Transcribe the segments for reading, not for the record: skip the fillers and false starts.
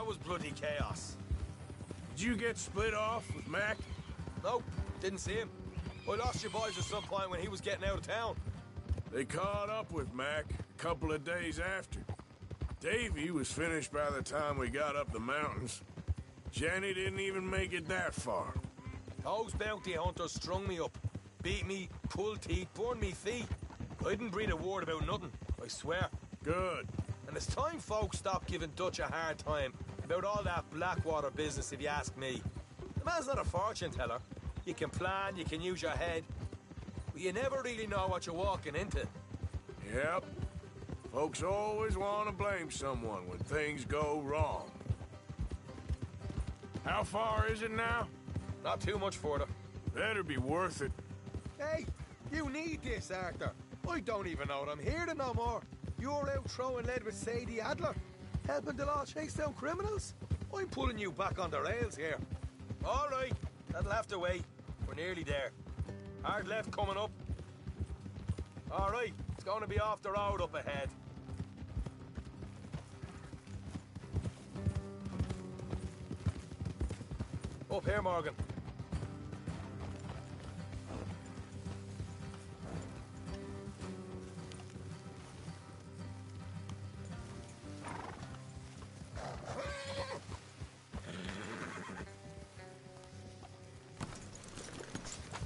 that was bloody chaos. Did you get split off with Mac? Nope, didn't see him. I lost your boys at some point when he was getting out of town. They caught up with Mac a couple of days after. Davy was finished by the time we got up the mountains. Jenny didn't even make it that far. Those bounty hunters strung me up. Beat me, pulled teeth, burned me feet. I didn't breathe a word about nothing, I swear. Good. And it's time folks stop giving Dutch a hard time about all that Blackwater business, if you ask me. The man's not a fortune teller. You can plan, you can use your head, but you never really know what you're walking into. Yep. Folks always want to blame someone when things go wrong. How far is it now? Not too much further. Better be worth it. Hey, you need this, Arthur. I don't even know that I'm here to no more. You're out throwing lead with Sadie Adler, helping the law chase down criminals. I'm pulling you back on the rails here. All right, that'll have to wait. We're nearly there. Hard left coming up. All right, it's going to be off the road up ahead. Up here, Morgan.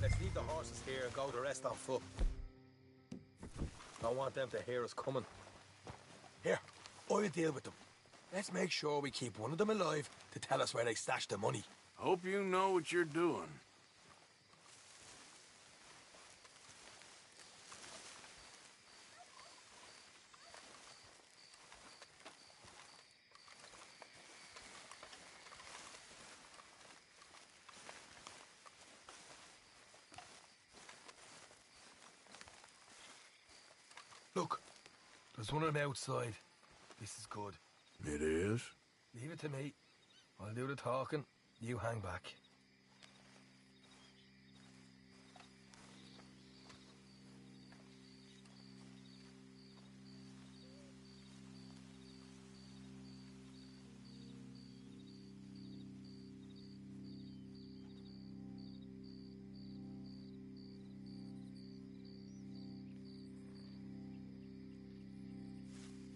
Let's leave the horses here and go the rest on foot. Don't want them to hear us coming. Here, I'll deal with them. Let's make sure we keep one of them alive to tell us where they stashed the money. Hope you know what you're doing. Look, there's one of them outside. This is good. It is? Leave it to me. I'll do the talking. You hang back.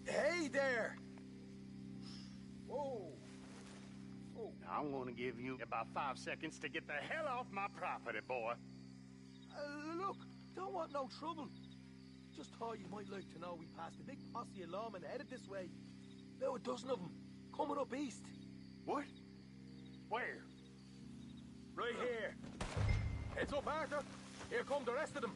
Hey there! Whoa! I'm gonna give you about 5 seconds to get the hell off my property, boy. Look, don't want no trouble. Just thought you might like to know we passed a big posse of lawmen headed this way. About a dozen of them, coming up east. What? Where? Right here. Heads up, Arthur. Here come the rest of them.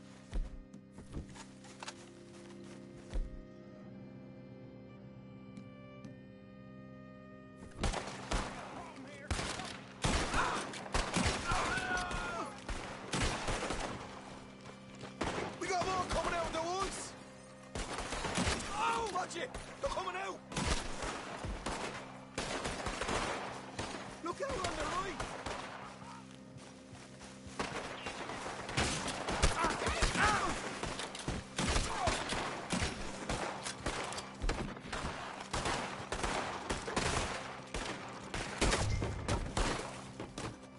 We got more coming out of the woods. Oh, watch it. They're coming out. Look out on the right.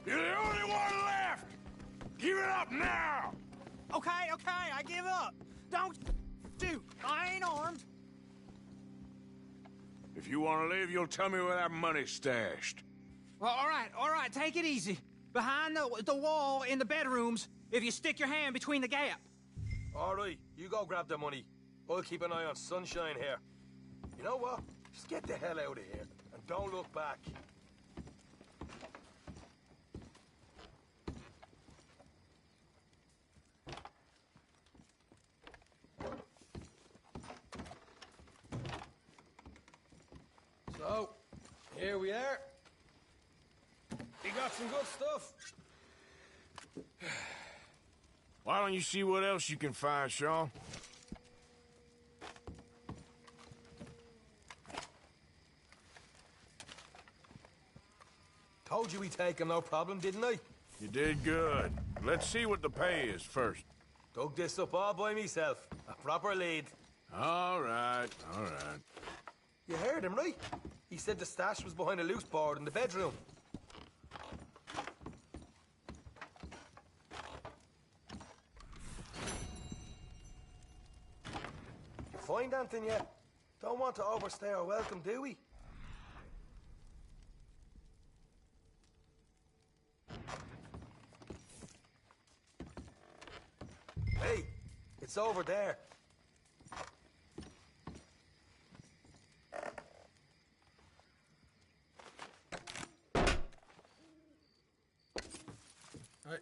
You're the only one left! Give it up now! Okay, I give up. Don't shoot. I ain't armed. If you want to live, you'll tell me where that money's stashed. Well, all right, take it easy. Behind the wall in the bedrooms, if you stick your hand between the gap. All right, you go grab the money. I'll keep an eye on Sunshine here. You know what? Just get the hell out of here and don't look back. So, here we are. You got some good stuff. Why don't you see what else you can find, Sean? Told you we'd take him, no problem, didn't I? You did good. Let's see what the pay is first. Dug this up all by myself. A proper lead. All right, all right. You heard him, right? He said the stash was behind a loose board in the bedroom. You find anything yet? Don't want to overstay our welcome, do we? Hey, it's over there. Hey,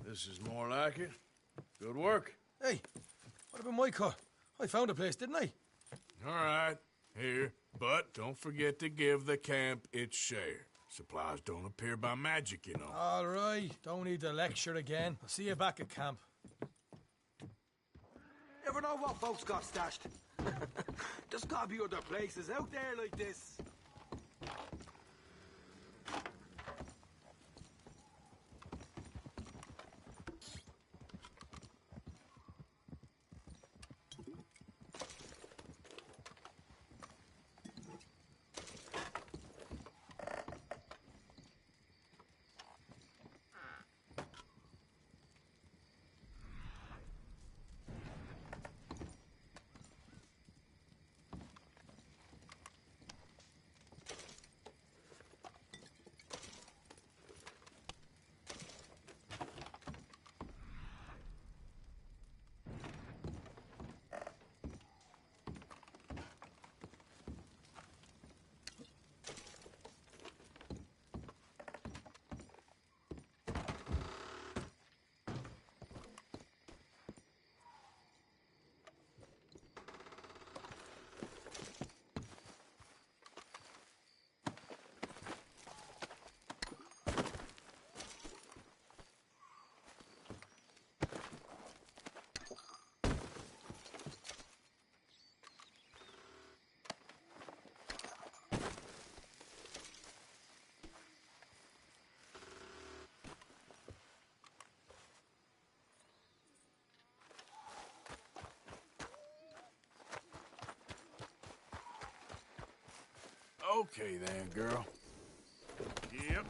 this is more like it. Good work. Hey, what about my cut? I found a place, didn't I? All right, here. But don't forget to give the camp its share. Supplies don't appear by magic, you know. All right, don't need to lecture again. I'll see you back at camp. Ever know what folks got stashed? There's gotta be other places out there like this. Okay then, girl. Yep.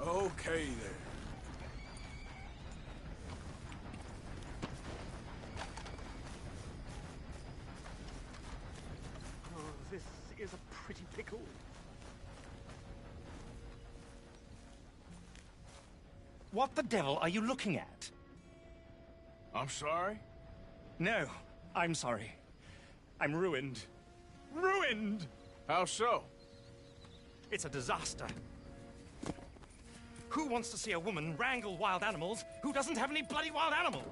Okay there. Oh, this is a pretty pickle. What the devil are you looking at? I'm sorry? No, I'm sorry. I'm ruined. Ruined! How so? It's a disaster. Who wants to see a woman wrangle wild animals who doesn't have any bloody wild animals?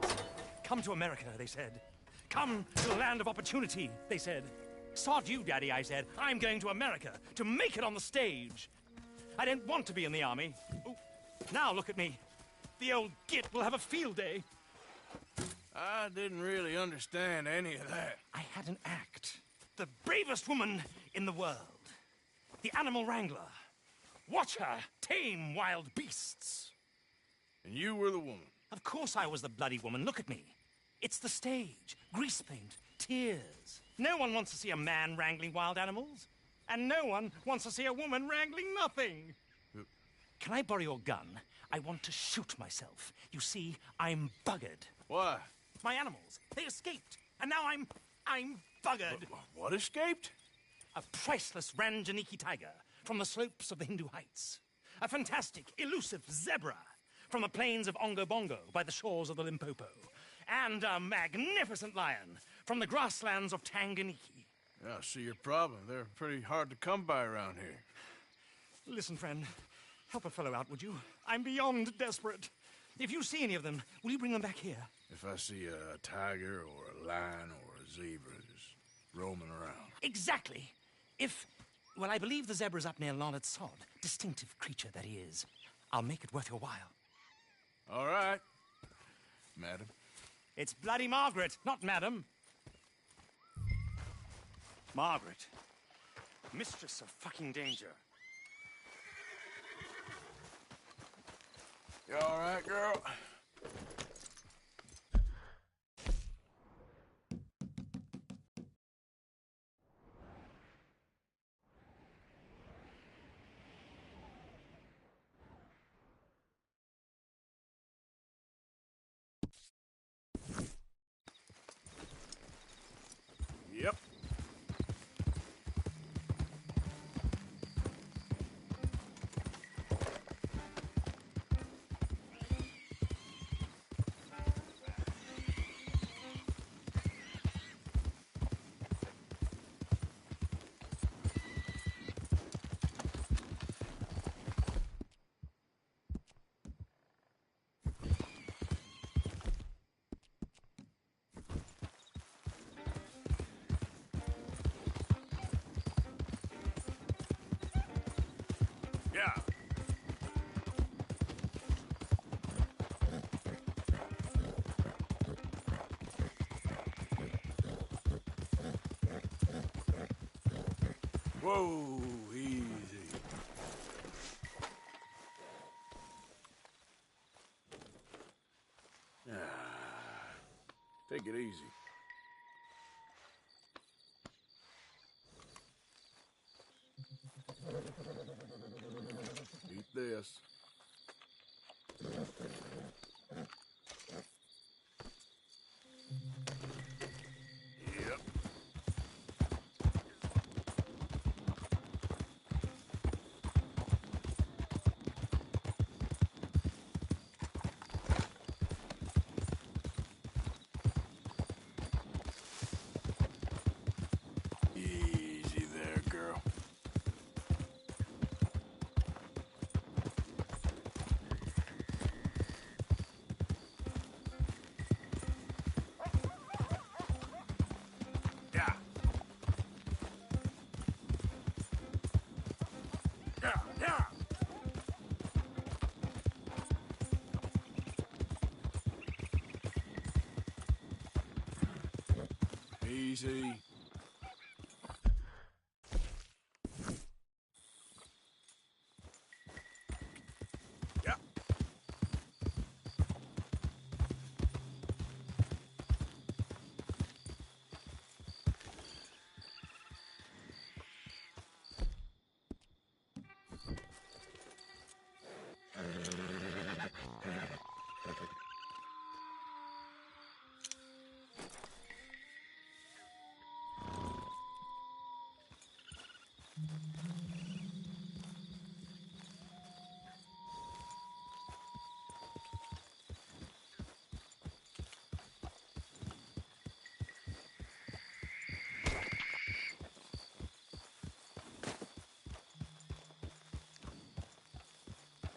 Come to America, they said. Come to the land of opportunity, they said. Sod you, Daddy, I said. I'm going to America to make it on the stage. I didn't want to be in the army. Ooh, now look at me. The old git will have a field day. I didn't really understand any of that. I had an act. The bravest woman in the world. The animal wrangler. Watch her tame wild beasts. And you were the woman. Of course I was the bloody woman. Look at me. It's the stage. Grease paint. Tears. No one wants to see a man wrangling wild animals. And no one wants to see a woman wrangling nothing. Can I borrow your gun? I want to shoot myself. You see, I'm buggered. Why? My animals, they escaped. And now I'm buggered. What escaped? A priceless Ranjaniki tiger from the slopes of the Hindu Heights. A fantastic, elusive zebra from the plains of Ongo Bongo by the shores of the Limpopo. and a magnificent lion from the grasslands of Tanganyika. Yeah, I see your problem. They're pretty hard to come by around here. Listen, friend, help a fellow out, would you? I'm beyond desperate. If you see any of them, will you bring them back here? If I see a tiger or a lion or a zebra just roaming around. Exactly. Well, I believe the zebra's up near Lonnet Sod. Distinctive creature that he is. I'll make it worth your while. All right, madam. It's bloody Margaret, not madam. Margaret. Mistress of fucking danger. You all right, girl? Yep. Yeah. Whoa, easy. Take it easy. Eat this. Yep. Easy there, girl. Yeah. Yeah, yeah. Easy. Yeah.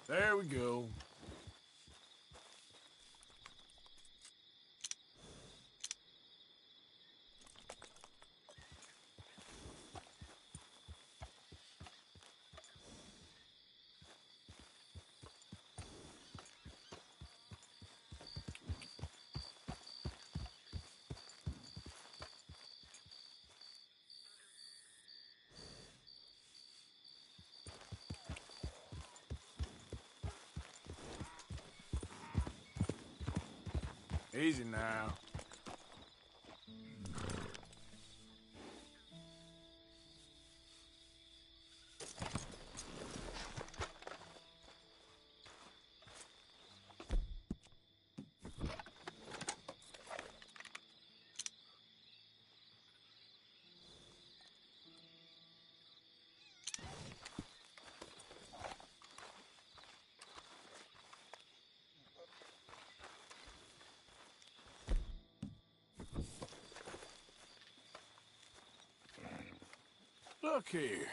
There we go. Easy now. Look here.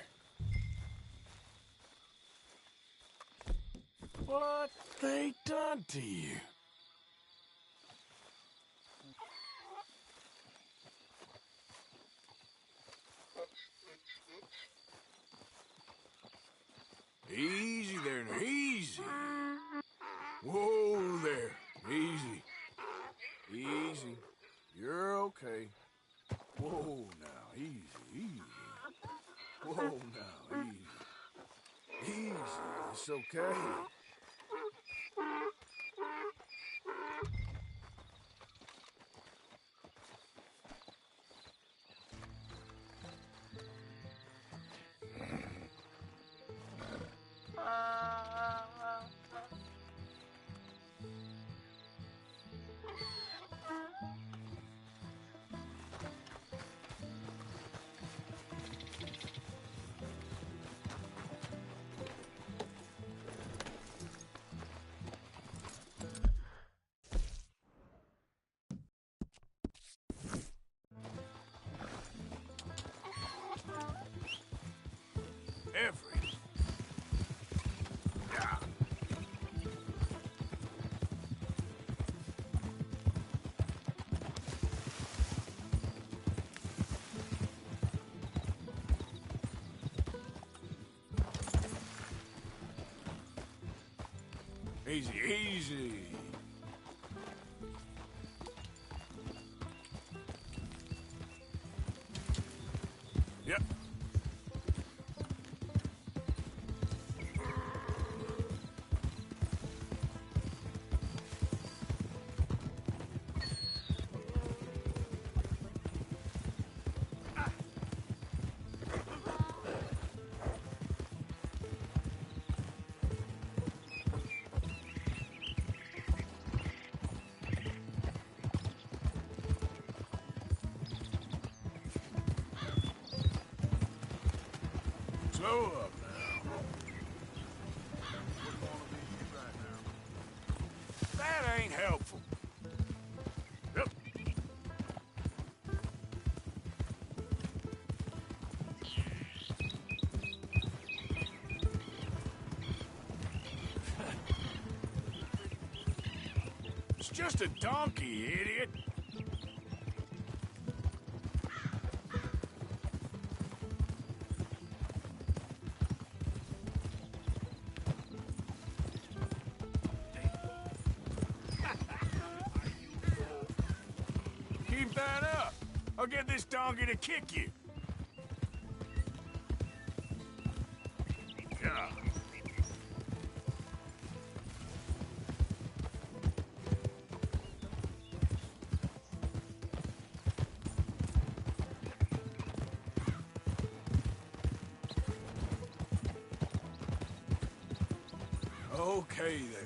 What they done to you? Easy there, now, easy. Whoa there, easy. Easy. You're okay. Whoa now, easy, easy. Whoa now, easy. Easy, it's okay. Every. Yeah. Easy, easy. Yep. Slow up now. That ain't helpful. Yep. It's just a donkey, idiot. Keep that up. I'll get this donkey to kick you. Yeah. Okay there.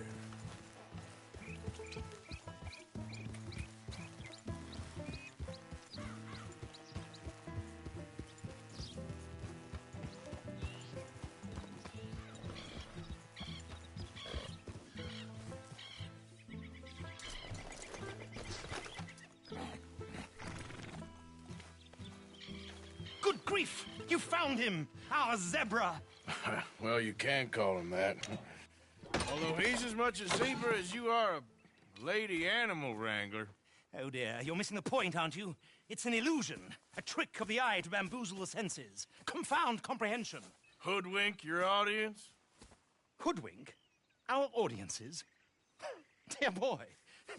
Good grief! You found him! Our zebra! Well, you can call him that. Although he's as much a zebra as you are a lady animal wrangler. Oh dear, you're missing the point, aren't you? It's an illusion. A trick of the eye to bamboozle the senses. Confound comprehension. Hoodwink your audience? Hoodwink? Our audiences? Dear boy,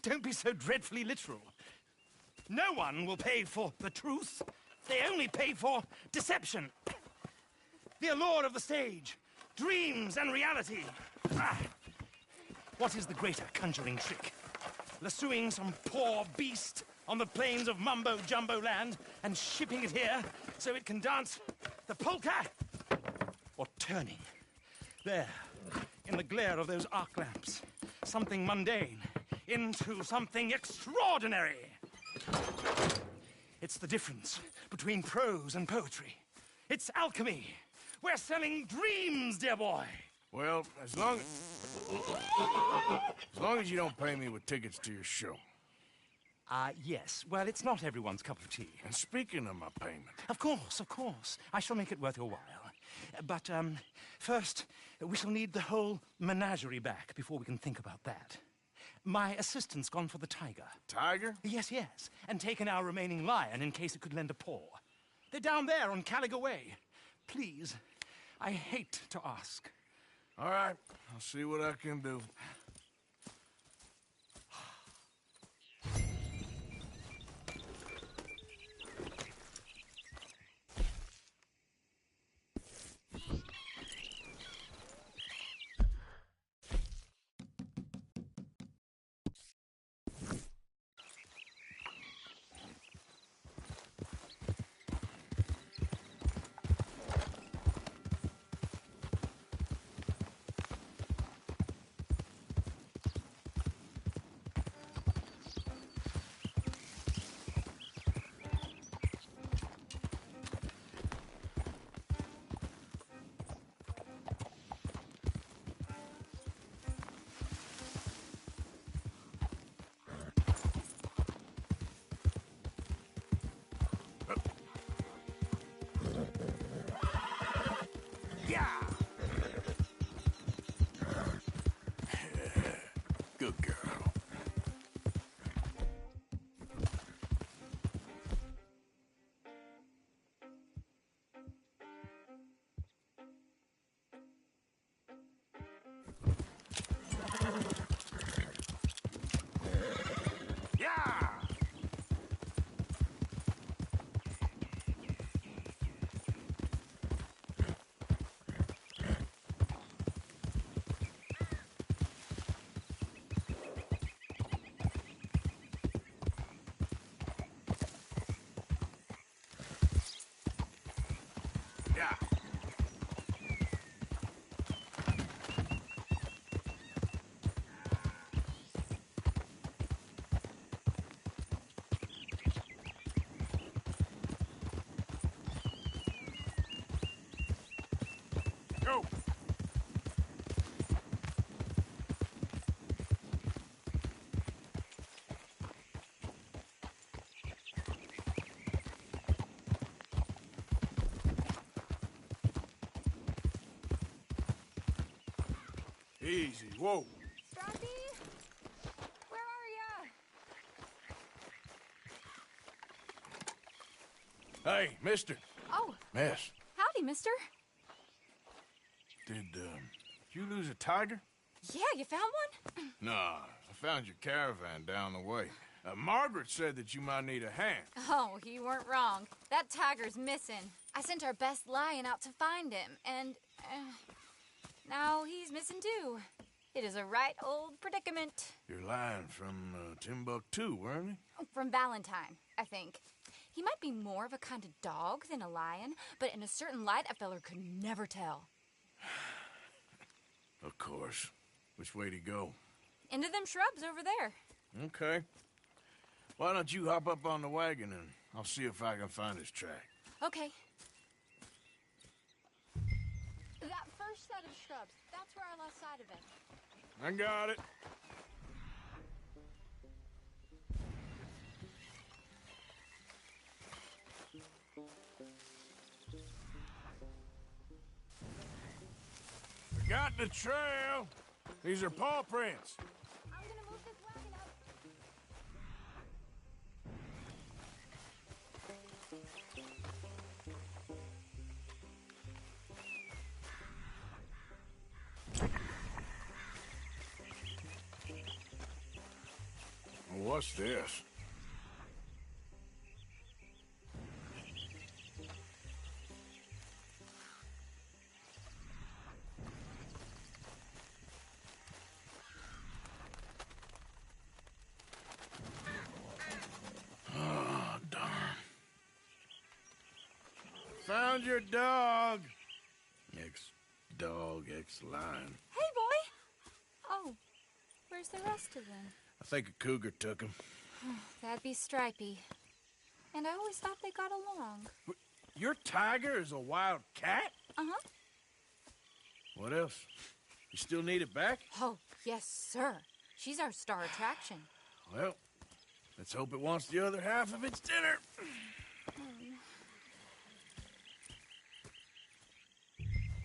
don't be so dreadfully literal. No one will pay for the truth. They only pay for deception. The allure of the stage, dreams and reality. Ah. What is the greater conjuring trick? Lassoing some poor beast on the plains of mumbo-jumbo land and shipping it here so it can dance the polka? Or turning, there, in the glare of those arc lamps, something mundane into something extraordinary? It's the difference between prose and poetry. It's alchemy. We're selling dreams, dear boy. Well, as long as you don't pay me with tickets to your show. Yes. Well, it's not everyone's cup of tea. And speaking of my payment... Of course, of course. I shall make it worth your while. But, first, we shall need the whole menagerie back before we can think about that. My assistant's gone for the tiger. Tiger? Yes, yes. And taken our remaining lion in case it could lend a paw. They're down there on Caliga Way. Please, I hate to ask. All right, I'll see what I can do. Good girl. Go! Easy, whoa. Scrappy? Where are ya? Hey, mister. Oh, Miss, howdy, mister. did you lose a tiger? Yeah, you found one? Nah, I found your caravan down the way. Margaret said that you might need a hand. Oh, you weren't wrong. That tiger's missing. I sent our best lion out to find him, and now he's missing too. It is a right old predicament. Your lion from Timbuktu, weren't he? From Valentine, I think. He might be more of a kind of dog than a lion, but in a certain light, a feller could never tell. Of course. Which way to go? Into them shrubs over there. Okay. Why don't you hop up on the wagon and I'll see if I can find his track. Okay. That first set of shrubs, that's where I lost sight of him. I got it. I got the trail. These are paw prints. I'm gonna move this wagon up. What's this? Oh, darn. Found your dog. Ex-dog, ex-lion. Hey, boy! Oh, where's the rest of them? I think a cougar took him. That'd be Stripey. And I always thought they got along. Your tiger is a wild cat? Uh-huh. What else? You still need it back? Oh, yes, sir. She's our star attraction. Well, Let's hope it wants the other half of its dinner.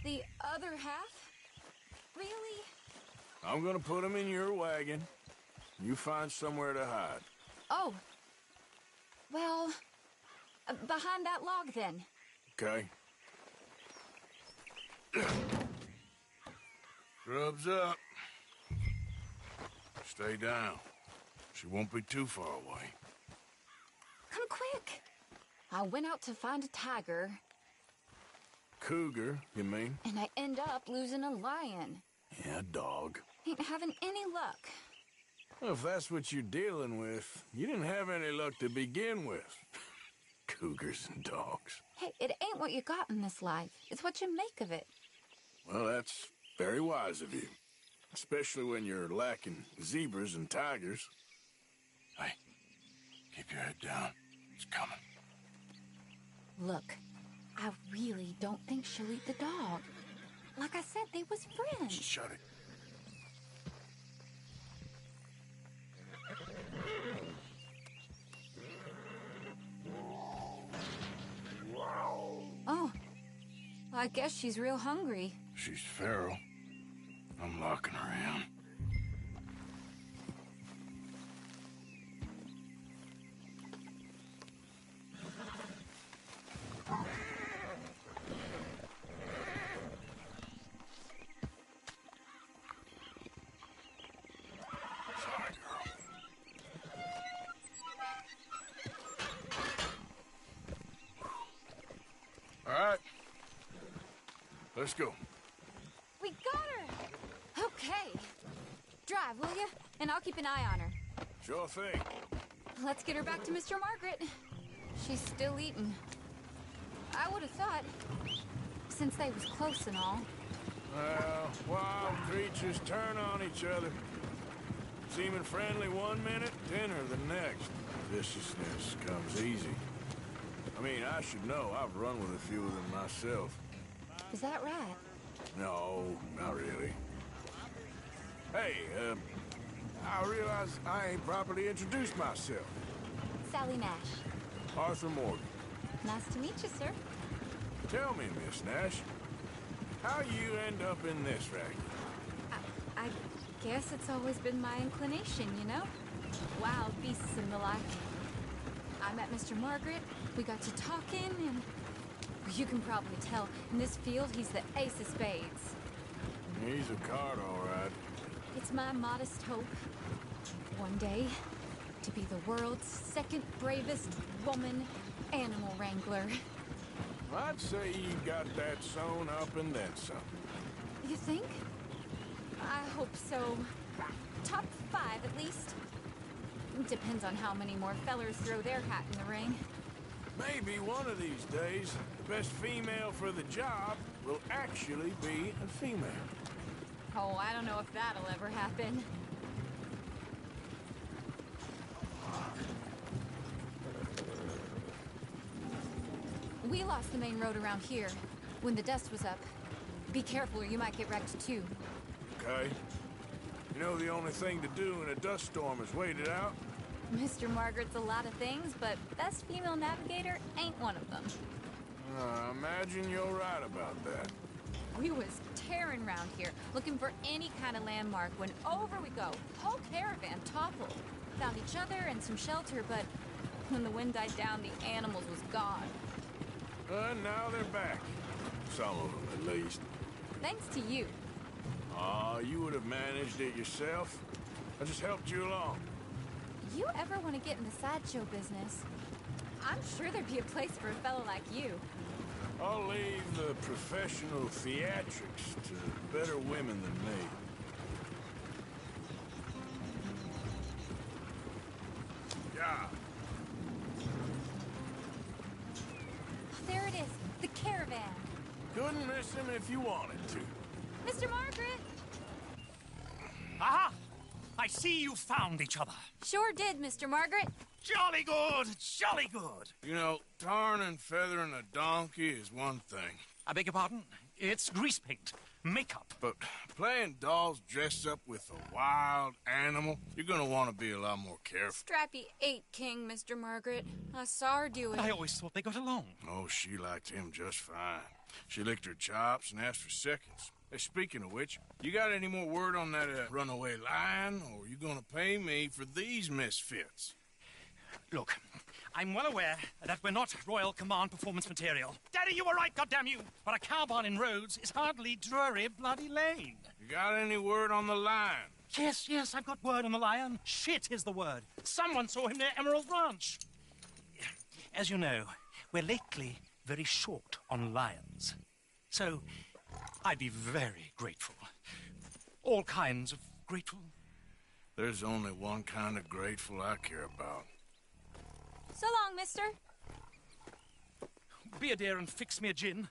The other half? Really? I'm gonna put him in your wagon. You find somewhere to hide. Oh. Well, behind that log, then. Okay. Scrubs up. Stay down. She won't be too far away. Come quick. I went out to find a tiger, Cougar, you mean? and I end up losing a lion. Yeah, dog. Ain't having any luck. Well, if that's what you're dealing with, you didn't have any luck to begin with. Cougars and dogs. Hey, it ain't what you got in this life. It's what you make of it. Well, that's very wise of you. Especially when you're lacking zebras and tigers. Hey, keep your head down. It's coming. Look, I really don't think she'll eat the dog. Like I said, they was friends. Shut it. Oh, I guess she's real hungry. She's feral. I'm locking her in. Sorry, girl. All right. Let's go. We got her! Okay. Drive, will you? And I'll keep an eye on her. Sure thing. Let's get her back to Mr. Margaret. She's still eating. I would have thought, since they was close and all. Well, wild creatures turn on each other. Seeming friendly one minute, dinner the next. Viciousness comes easy. I mean, I should know. I've run with a few of them myself. Is that right? No, not really. Hey, I realize I ain't properly introduced myself. Sally Nash. Arthur Morgan. Nice to meet you, sir. Tell me, Miss Nash, how you end up in this racket? I guess it's always been my inclination, you know? Wild beasts and the like. I met Mr. Margaret, we got to talking, and you can probably tell, in this field, he's the ace of spades. He's a card, all right. It's my modest hope, one day, to be the world's second bravest woman animal wrangler. I'd say you got that sewn up and then some. You think? I hope so. Top 5, at least. Depends on how many more fellers throw their hat in the ring. Maybe one of these days, the best female for the job will actually be a female. Oh, I don't know if that'll ever happen. We lost the main road around here when the dust was up. Be careful or you might get wrecked too. Okay? You know the only thing to do in a dust storm is wait it out? Mr. Margaret's a lot of things, but best female navigator ain't one of them. I imagine you're right about that. We was tearing around here, looking for any kind of landmark when over we go. Whole caravan toppled. Found each other and some shelter, but when the wind died down, the animals was gone. And now they're back. Some of them, at least. Thanks to you. You would have managed it yourself. I just helped you along. You ever want to get in the sideshow business? I'm sure there'd be a place for a fellow like you. I'll leave the professional theatrics to better women than me. Yeah. There it is, the caravan. Couldn't miss him if you wanted to. Mr. Margaret! Aha! I see you found each other. Sure did, Mr. Margaret. Jolly good, jolly good. You know, tarring and feathering a donkey is one thing. I beg your pardon? It's grease paint. makeup. But playing dolls dressed up with a wild animal, you're gonna want to be a lot more careful. Strappy ate King, Mr. Margaret. I saw her do it. I always thought they got along. Oh, she liked him just fine. She licked her chops and asked for seconds. Hey, speaking of which, you got any more word on that runaway lion, or are you gonna pay me for these misfits? Look, I'm well aware that we're not Royal Command performance material. Daddy, you were right, goddamn you! But a cow barn in Rhodes is hardly Drury Bloody Lane. You got any word on the lion? Yes, I've got word on the lion. Shit is the word. Someone saw him near Emerald Ranch. As you know, we're lately very short on lions. So, I'd be very grateful. All kinds of grateful. There's only one kind of grateful I care about. So long, mister. Be a dear and fix me a gin.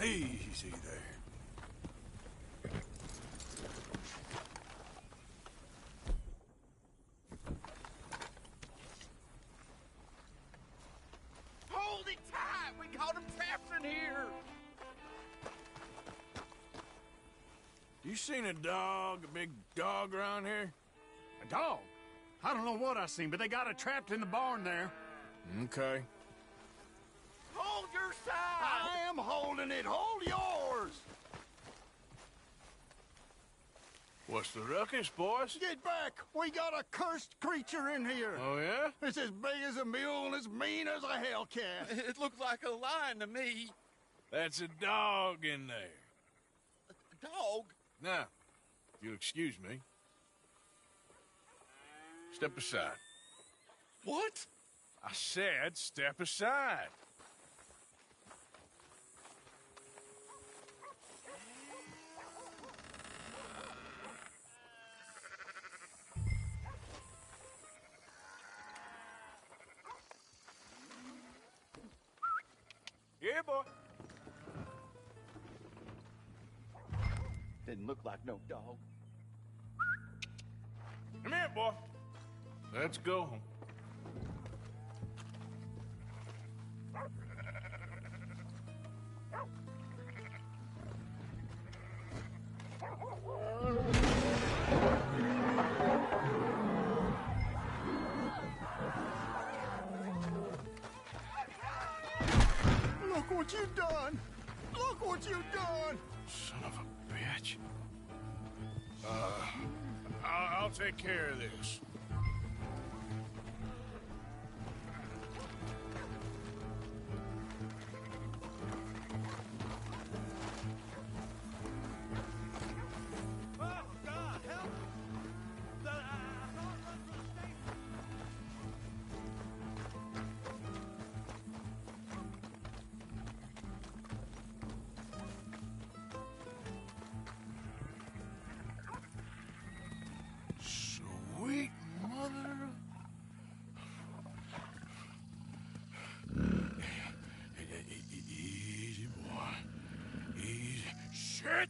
Easy there. Hold it tight! We caught him trapped in here! You seen a dog, a big dog around here? A dog? I don't know what I seen, but they got it trapped in the barn there. Okay. Hold your side! I am holding it. Hold yours! What's the ruckus, boys? Get back! We got a cursed creature in here. Oh, yeah? It's as big as a mule and as mean as a hellcat. It looked like a lion to me. That's a dog in there. A dog? Now, if you'll excuse me, step aside. What? I said step aside. Yeah, boy. Didn't look like no dog. Come here, boy. Let's go home. Look what you've done! Look what you've done! Son of a bitch. I'll take care of this. Oh, God, help! I thought it run for the station. Sweet mother. Easy, boy. Easy. Shit!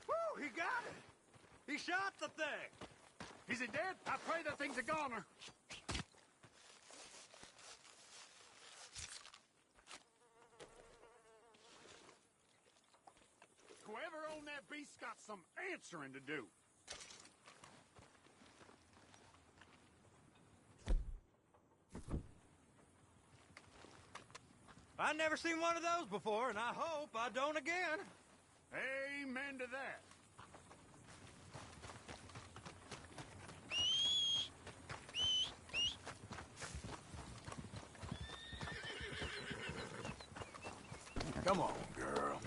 Woo, he got it! He shot the thing! Is it dead? I pray that thing's a goner. Whoever owned that beast's got some answering to do. I never seen one of those before, and I hope I don't again. Amen to that. Come on, girl.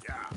Yeah.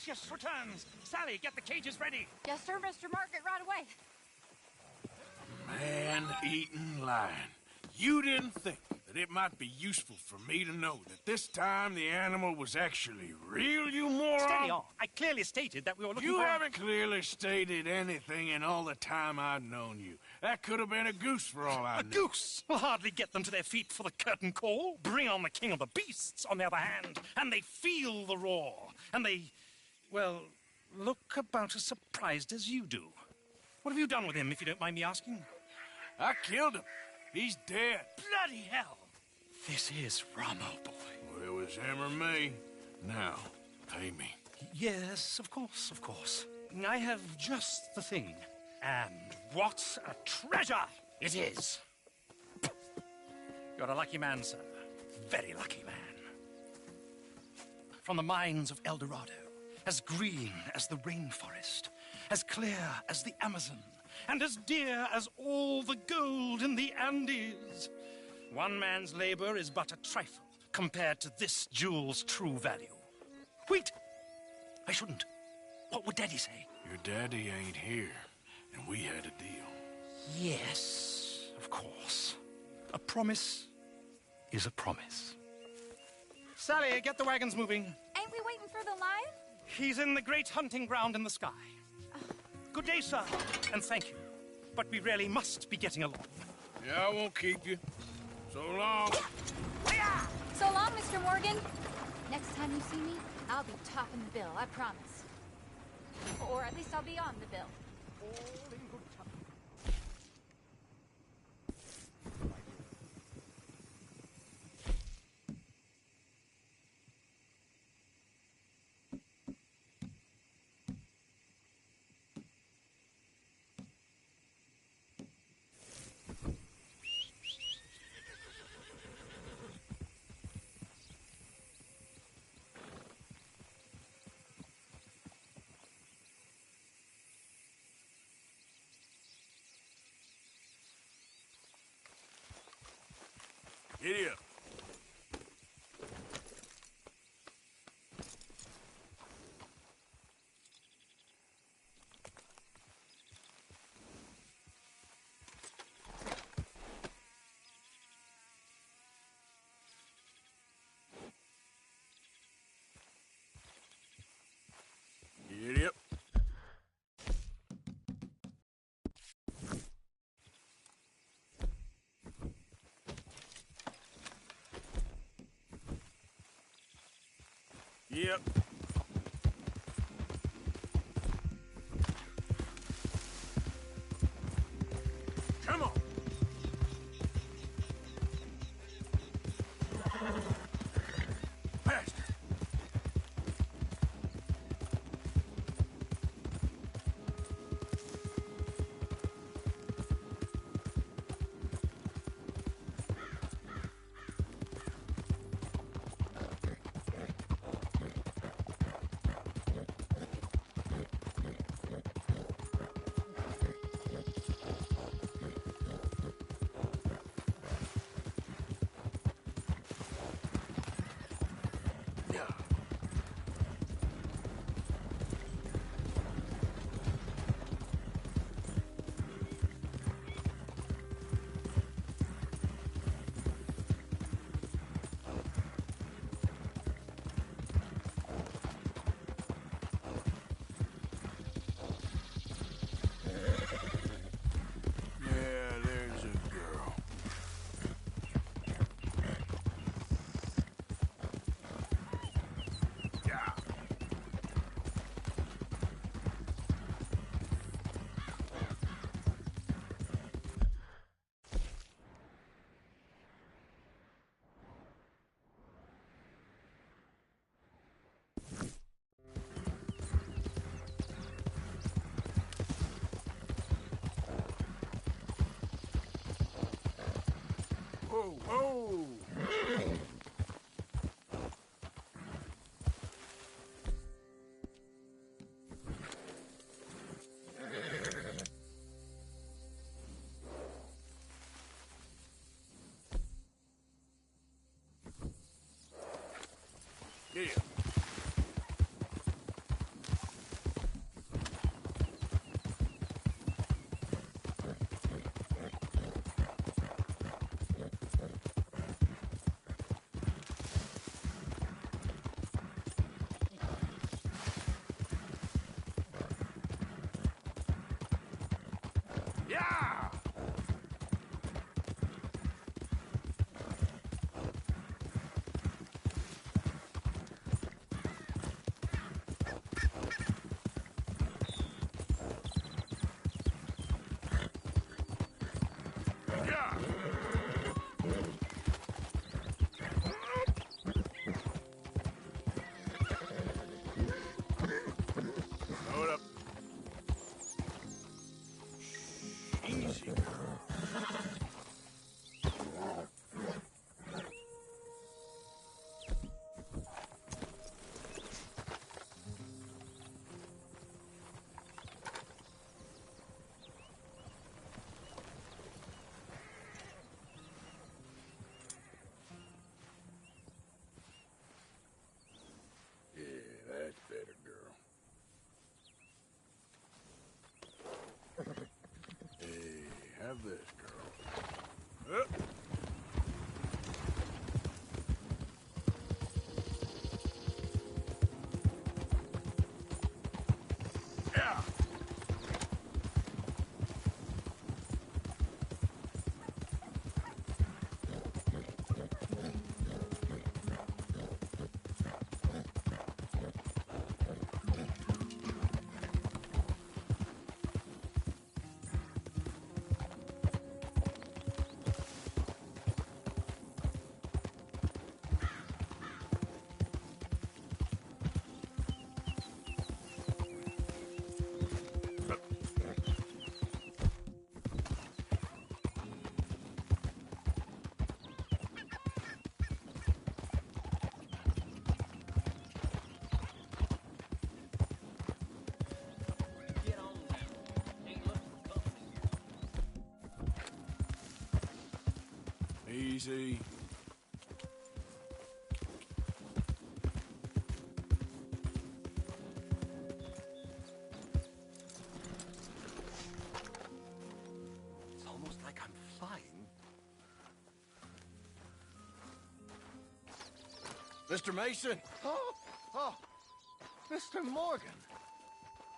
Lucius returns. Sally, get the cages ready. Yes, sir, Mr. Margaret, right away. Man-eating lion. You didn't think that it might be useful for me to know that this time the animal was actually real, you moron? Steady on. I clearly stated that we were looking You for... haven't clearly stated anything in all the time I've known you. That could have been a goose for all I A knew. goose will hardly get them to their feet for the curtain call. Bring on the king of the beasts, on the other hand, and they feel the roar. And they, well, look about as surprised as you do. What have you done with him, if you don't mind me asking? I killed him. He's dead. Bloody hell! This is Ramo, boy. Well, it was him or me. Now, pay me. Yes, of course, of course. I have just the thing. And what a treasure it is! You're a lucky man, sir. Very lucky man. From the mines of El Dorado, as green as the rainforest, as clear as the Amazon, and as dear as all the gold in the Andes. One man's labor is but a trifle compared to this jewel's true value. Wait! I shouldn't. What would Daddy say? Your daddy ain't here, and we had a deal. Yes, of course. A promise is a promise. Sally, get the wagons moving. Ain't we waiting for the lion? He's in the great hunting ground in the sky. Good day, sir, and thank you. But we really must be getting along. Yeah, I won't keep you. So long. So long, Mr. Morgan. Next time you see me, I'll be topping the bill, I promise. Or at least I'll be on the bill. Giddy up. Giddy up. Yep. Come on. Faster. Whoa, whoa! Yeah. Yeah! Yeah! Hold up. Easy, girl. Yeah, that's better, girl. Hey, have this, girl. Yeah. Easy. It's almost like I'm flying. Mr. Mason, Oh, Mr. Morgan.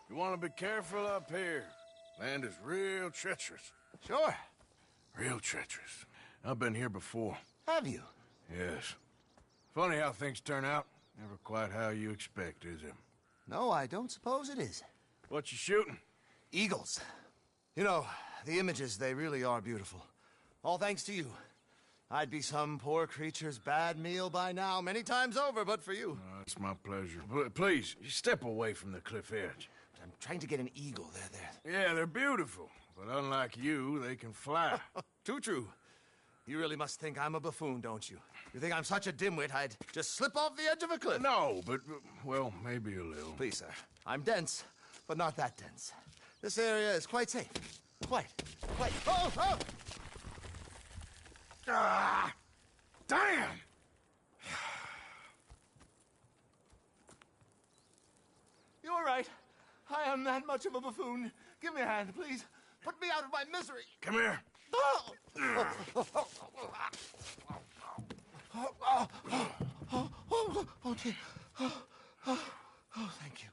you want to be careful up here. Land is real treacherous. Sure. Real treacherous. I've been here before. Have you? Yes. Funny how things turn out. Never quite how you expect, is it? No, I don't suppose it is. What you shooting? Eagles. You know, the images, they really are beautiful. All thanks to you. I'd be some poor creature's bad meal by now, many times over, but for you. It's my pleasure. Please, you step away from the cliff edge. But I'm trying to get an eagle. They're Yeah, they're beautiful. But unlike you, they can fly. Too true. You really must think I'm a buffoon, don't you? You think I'm such a dimwit I'd just slip off the edge of a cliff? No, but, well, maybe a little. Please, sir. I'm dense, but not that dense. This area is quite safe. Quite. Oh, oh! Ah! Damn! You're right. I am that much of a buffoon. Give me a hand, please. Put me out of my misery. Come here. Oh, dear. Oh, thank you.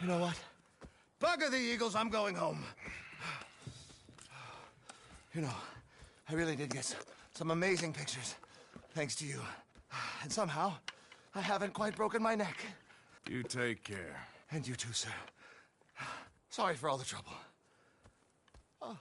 You know what? Bugger the Eagles, I'm going home. You know, I really did get some amazing pictures, thanks to you. And somehow, I haven't quite broken my neck. You take care. And you too, sir. Sorry for all the trouble. Oh.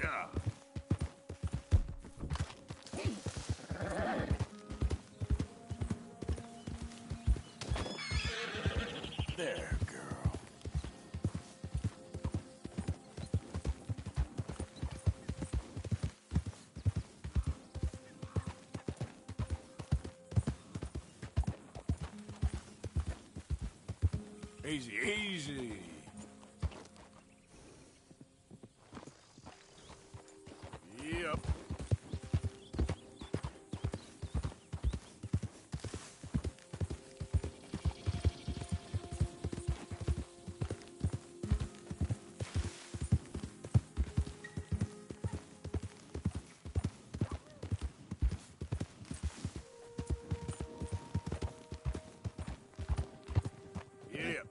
Yeah. There, girl. Easy, easy. Yep. Yep.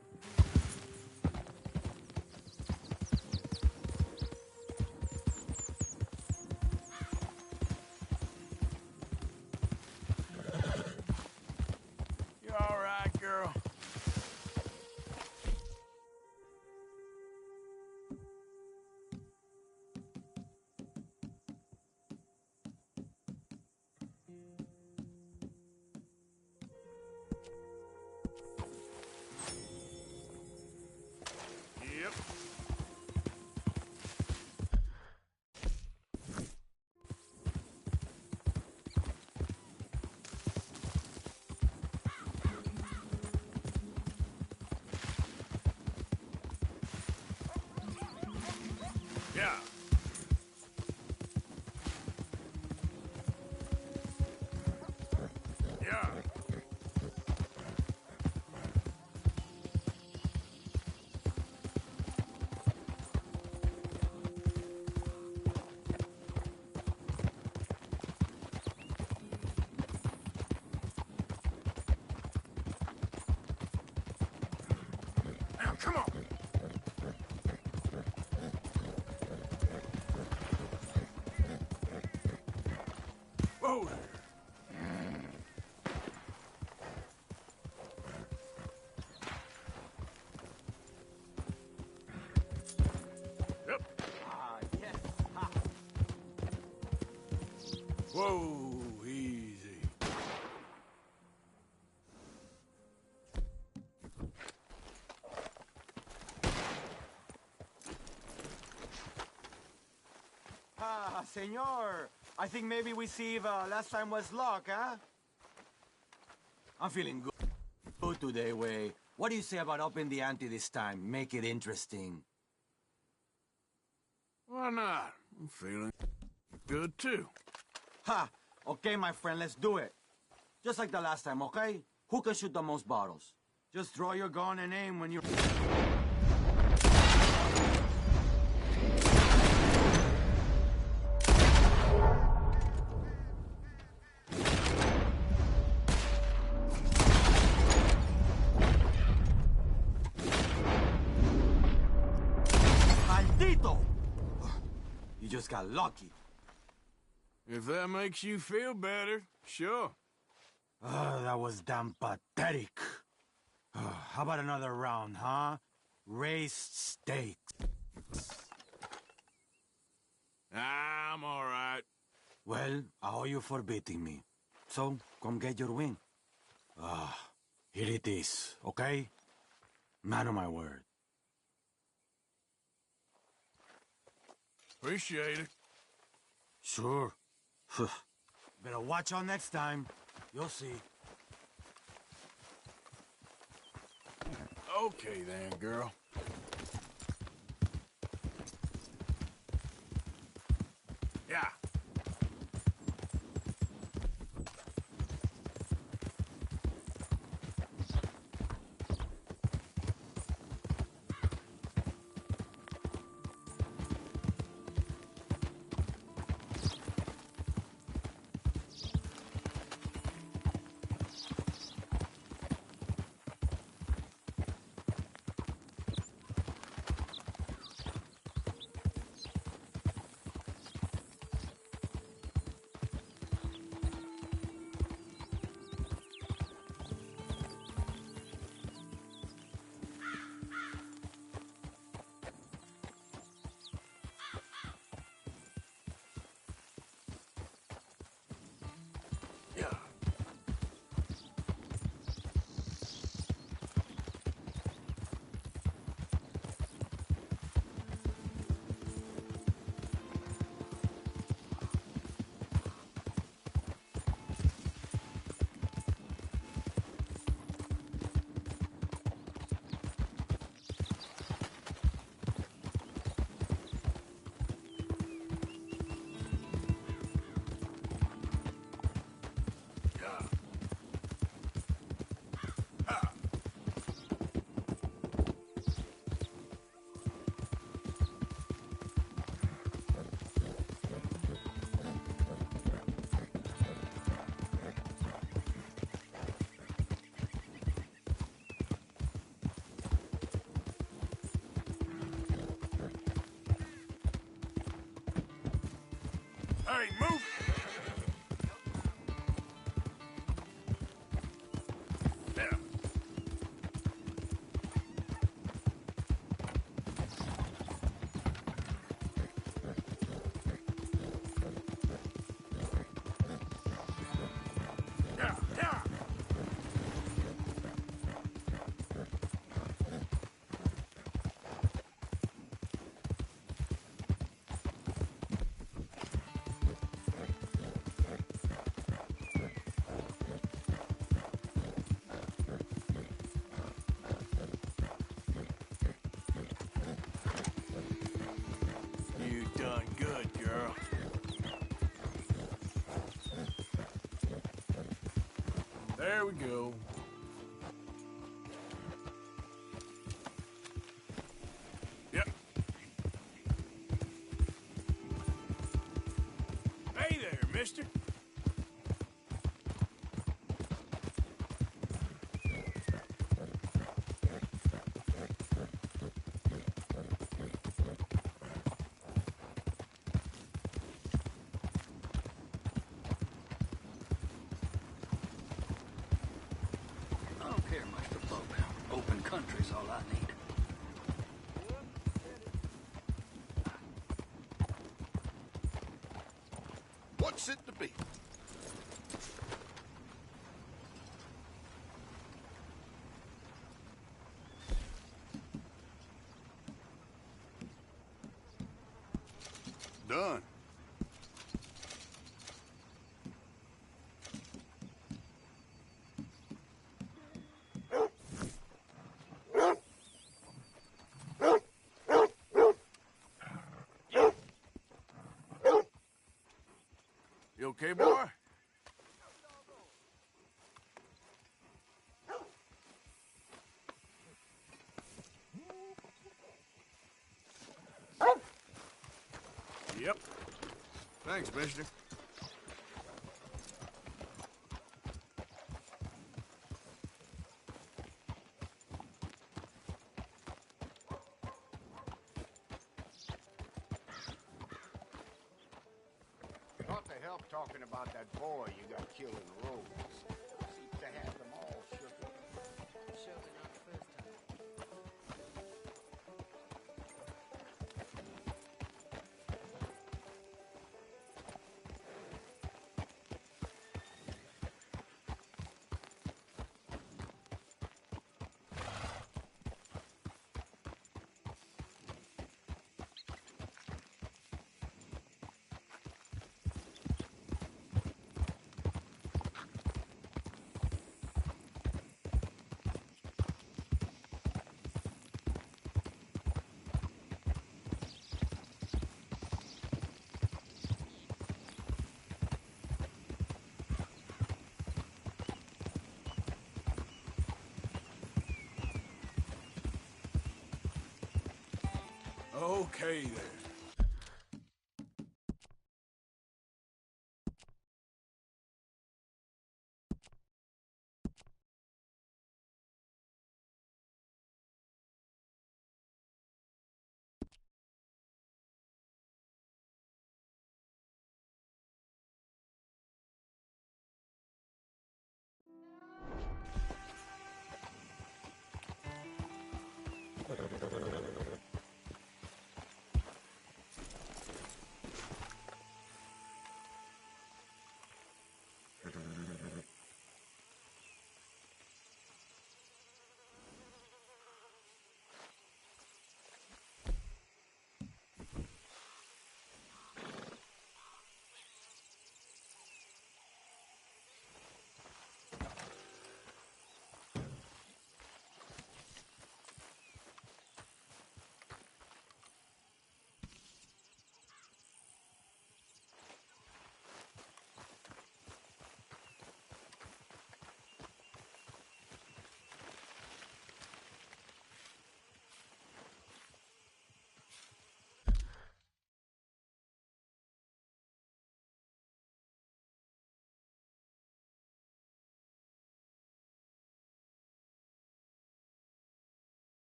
You all right, girl? Yep. Yeah. Yeah. Now, come on. Whoa there. Yep. Whoa, easy. Ah, senor. I think maybe we see if last time was luck, huh? I'm feeling good today, Way. What do you say about upping the ante this time? Make it interesting. Why not? I'm feeling good too. Ha! Okay, my friend, let's do it. Just like the last time, okay? Who can shoot the most bottles? Just draw your gun and aim when you're... Maldito! You just got lucky. If that makes you feel better, sure. That was damn pathetic. How about another round, huh? Raised stakes. I'm all right. Well, I owe you for beating me. So, come get your win. Here it is, okay? Man of my word. Appreciate it. Sure. Better watch out next time. You'll see. Okay then, girl. Yeah. Hey, move! There. Yeah, yeah. You done good, girl. There we go. Yep. Hey there, mister. I don't care much for boat. Open country's all I need. What's it to be? Done. You okay, boy? Yep. Thanks, mister. Thought to help talking about that boy you got killed in the road. Seems to have them all shook up. Surely not the first time. Okay, then.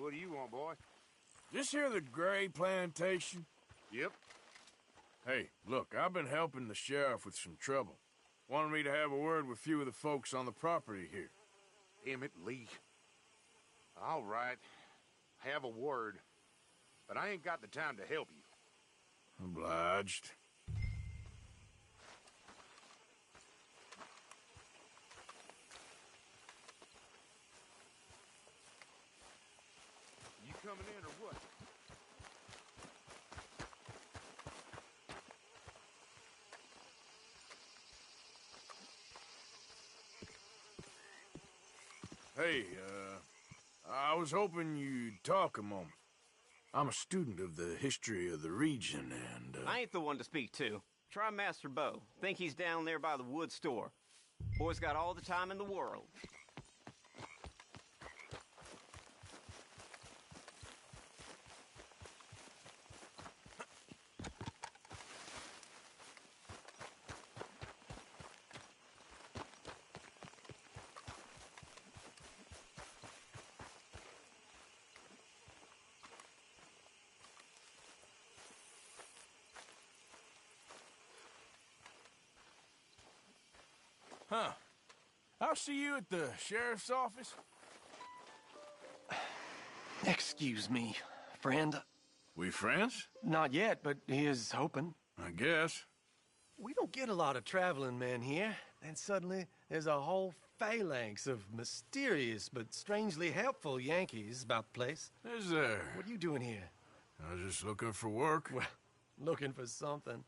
What do you want, boy? This here the Gray Plantation? Yep. Hey, look, I've been helping the sheriff with some trouble. Wanted me to have a word with a few of the folks on the property here. Emmett Lee. All right. Have a word. But I ain't got the time to help you. Obliged. You coming in or what? Hey, I was hoping you'd talk a moment. I'm a student of the history of the region, and, I ain't the one to speak to. Try Master Bo. Think he's down there by the wood store. Boy's got all the time in the world. Huh. I'll see you at the sheriff's office. Excuse me, friend. We friends? Not yet, but he is hoping. I guess. We don't get a lot of traveling men here. And suddenly, there's a whole phalanx of mysterious but strangely helpful Yankees about the place. Is there? What are you doing here? I was just looking for work. Well, looking for something.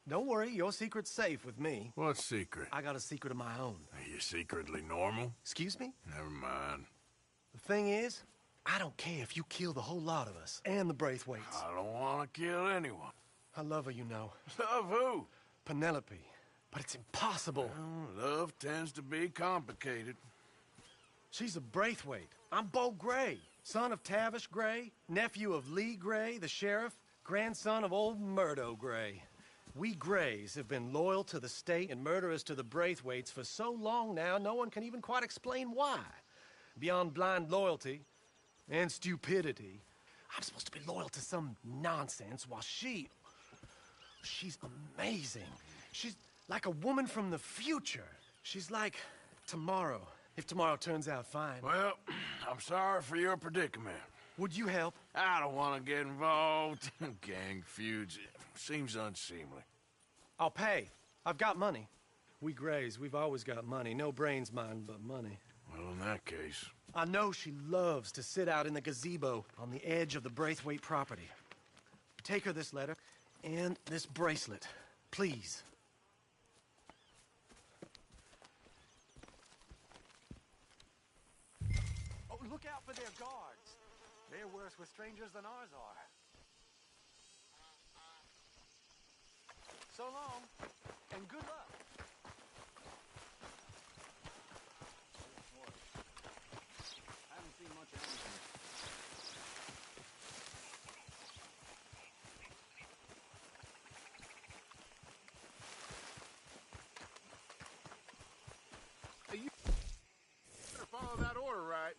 Don't worry, your secret's safe with me. What secret? I got a secret of my own. Are you secretly normal? Excuse me? Never mind. The thing is, I don't care if you kill the whole lot of us, and the Braithwaites. I don't want to kill anyone. I love her, you know. Love who? Penelope. But it's impossible. Well, love tends to be complicated. She's a Braithwaite. I'm Bo Gray, son of Tavish Gray, nephew of Lee Gray, the sheriff, grandson of old Murdo Gray. We Grays have been loyal to the state and murderous to the Braithwaites for so long now, no one can even quite explain why. Beyond blind loyalty and stupidity, I'm supposed to be loyal to some nonsense while she's amazing. She's like a woman from the future. She's like tomorrow, if tomorrow turns out fine. Well, I'm sorry for your predicament. Would you help? I don't want to get involved in gang feuds. It seems unseemly. I'll pay. I've got money. We Grays, we've always got money. No brains, mind, but money. Well, in that case... I know she loves to sit out in the gazebo on the edge of the Braithwaite property. Take her this letter and this bracelet, please. Oh, look out for their guards. They're worse with strangers than ours are. So long, and good luck. I haven't seen much of anything. Hey, you better follow that order right.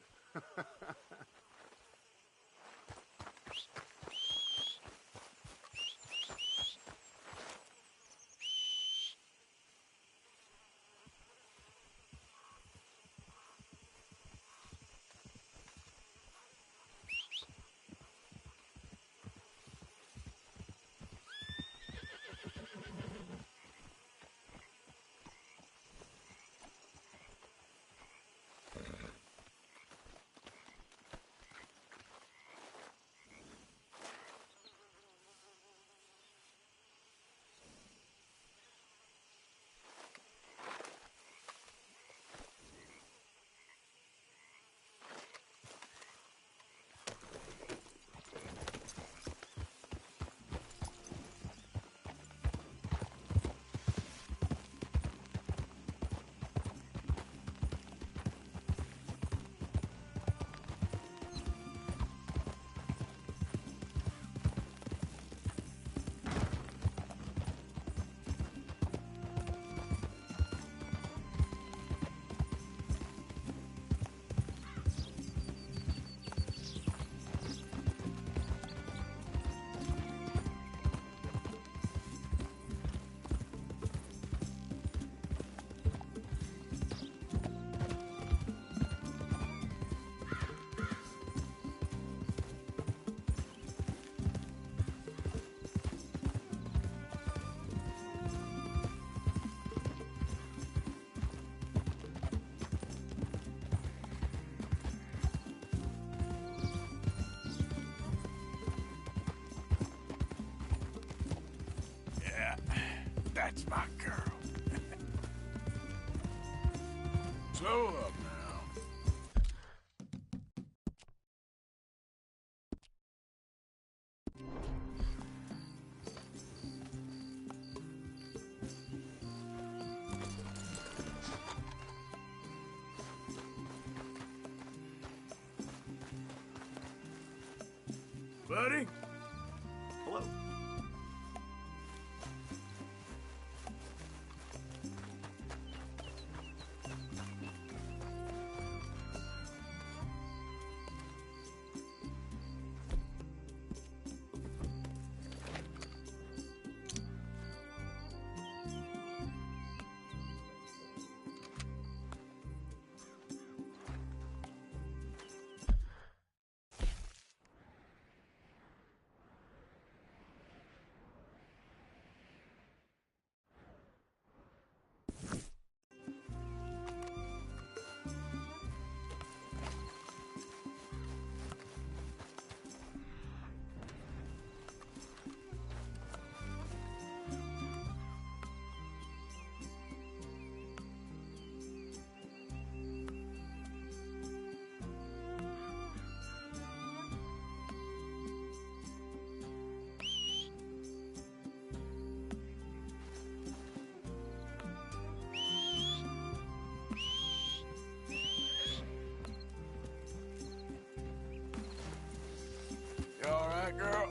Buddy? Hello. You all right, girl?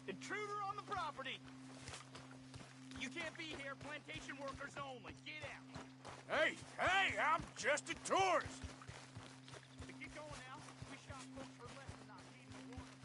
Intruder on the property! You can't be here, plantation workers only. Get out! Hey, hey, I'm just a tourist. Get going now. We shot folks for less than I gave you warning.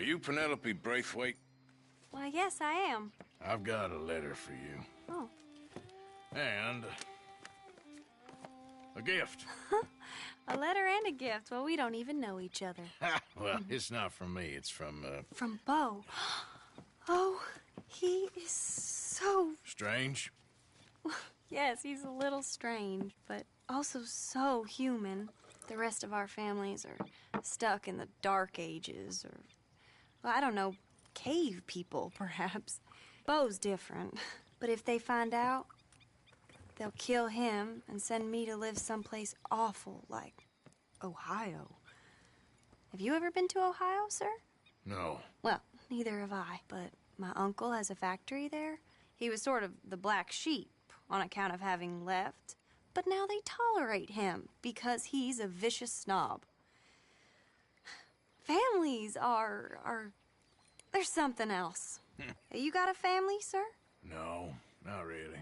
Are you Penelope Braithwaite? Why, yes, I am. I've got a letter for you. Oh. And a gift. A letter and a gift. Well, we don't even know each other. Well, it's not from me. It's from, From Beau. Oh, he is so... Strange? Yes, he's a little strange, but also so human. The rest of our families are stuck in the Dark Ages, or, well, I don't know, cave people, perhaps. Beau's different. But if they find out, they'll kill him and send me to live someplace awful like Ohio. Have you ever been to Ohio, sir? No. Well, neither have I, but my uncle has a factory there. He was sort of the black sheep on account of having left, but now they tolerate him because he's a vicious snob. Families are there's something else. You got a family, sir? No, not really.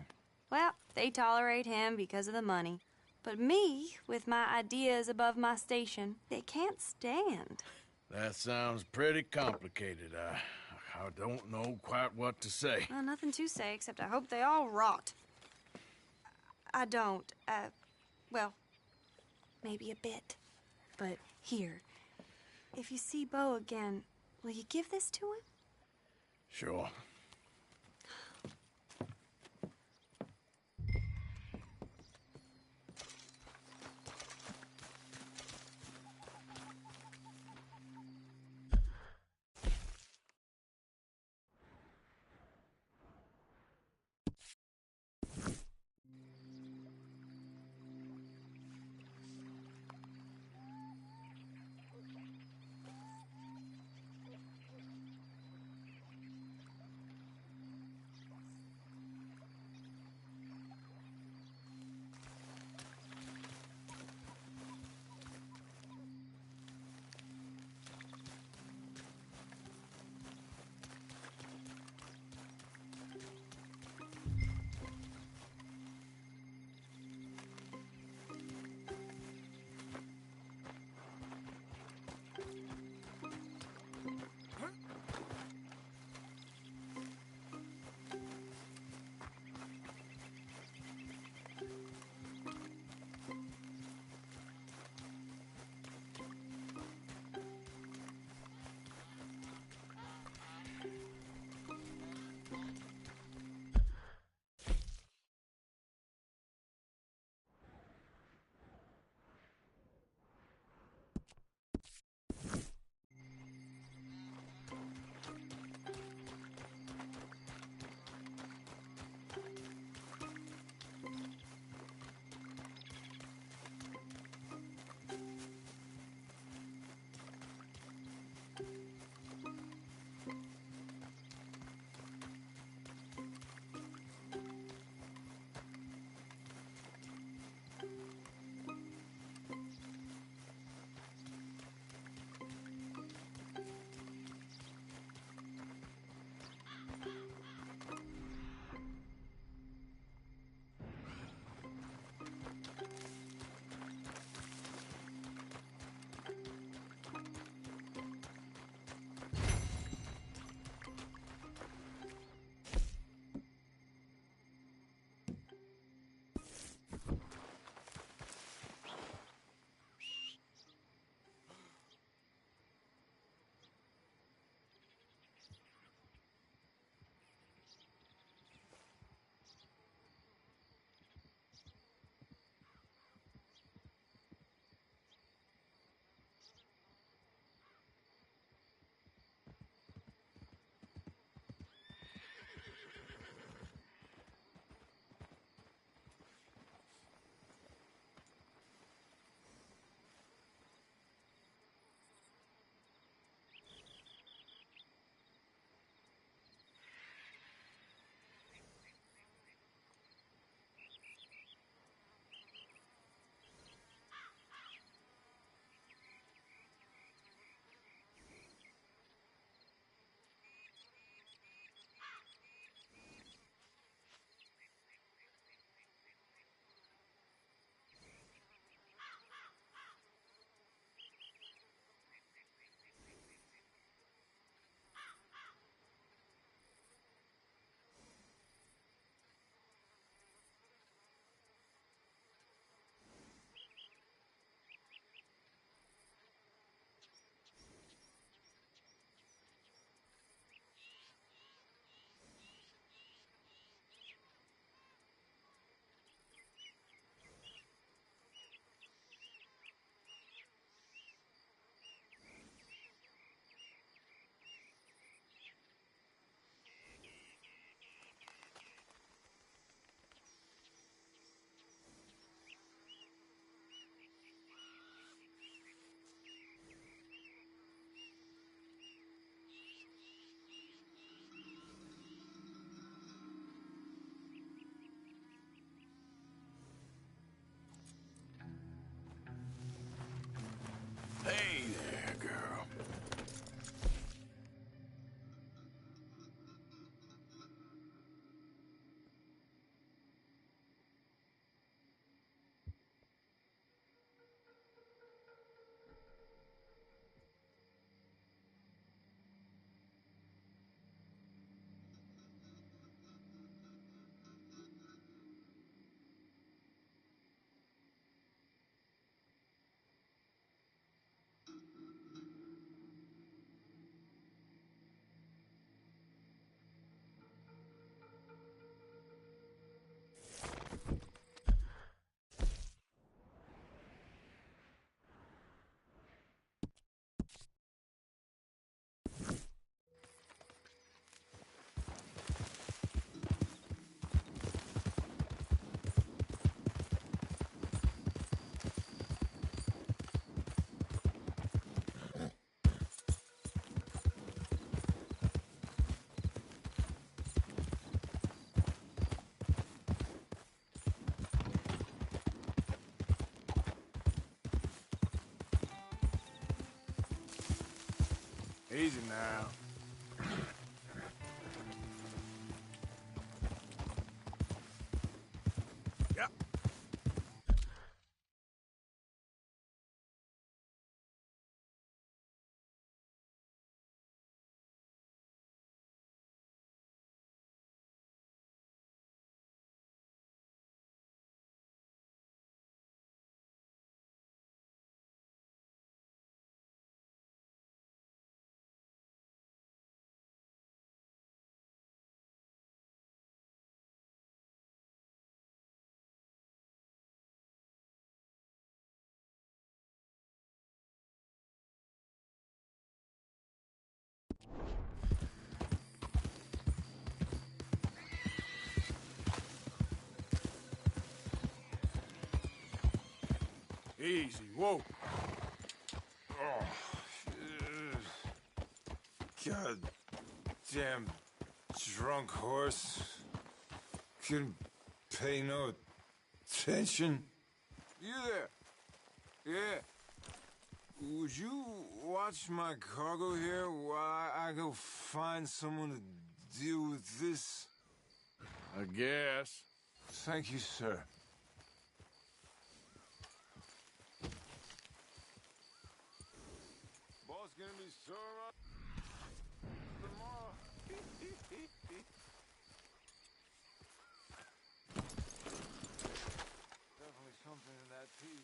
Well, they tolerate him because of the money. But me, with my ideas above my station, they can't stand. That sounds pretty complicated. I don't know quite what to say. Well, nothing to say, except I hope they all rot. I don't. Well, maybe a bit. But here, if you see Beau again, will you give this to him? Sure. Easy now. Yeah. Easy, whoa. Oh, God damn drunk horse. Couldn't pay no attention. You there? Yeah. Would you watch my cargo here while I go find someone to deal with this? I guess. Thank you, sir. Boss gonna be sore tomorrow. Definitely something in that tea.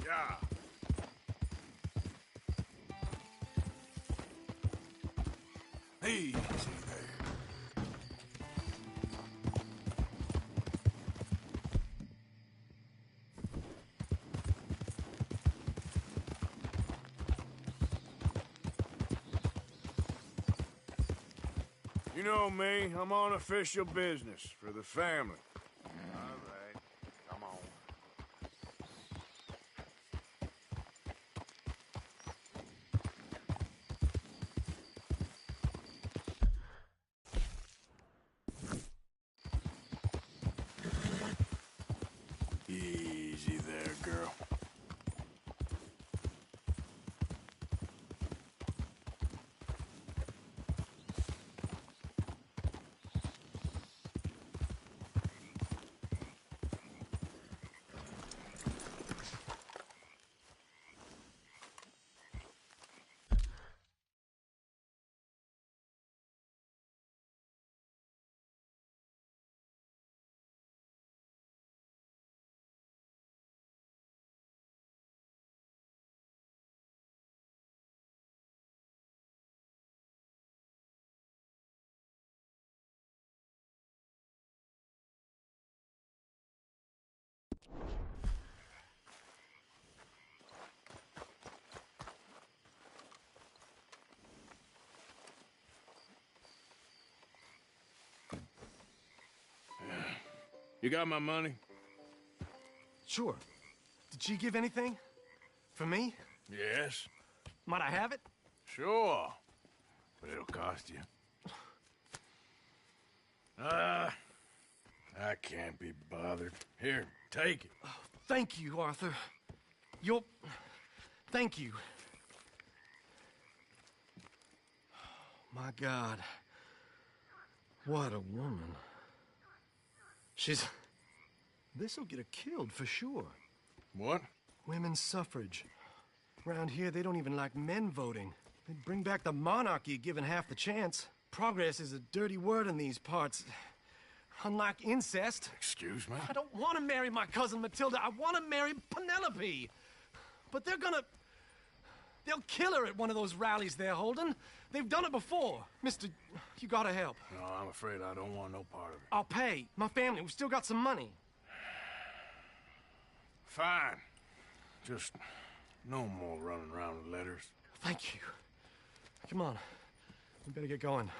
Yeah. Easy there. You know me, I'm on official business for the family. All right, come on. Easy there, girl. You got my money? Sure. Did she give anything? For me? Yes. Might I have it? Sure. But it'll cost you. I can't be bothered. Here, take it. Oh, thank you, Arthur. You'll... Thank you. My God. What a woman. She's... This'll get her killed for sure. What? Women's suffrage. Around here, they don't even like men voting. They'd bring back the monarchy given half the chance. Progress is a dirty word in these parts. Unlike incest. Excuse me? I don't want to marry my cousin Matilda. I want to marry Penelope. But they're gonna... They'll kill her at one of those rallies they're holding. They've done it before. Mister, you gotta help. No, I'm afraid I don't want no part of it. I'll pay. My family, we've still got some money. Fine. Just no more running around with letters. Thank you. Come on. We better get going.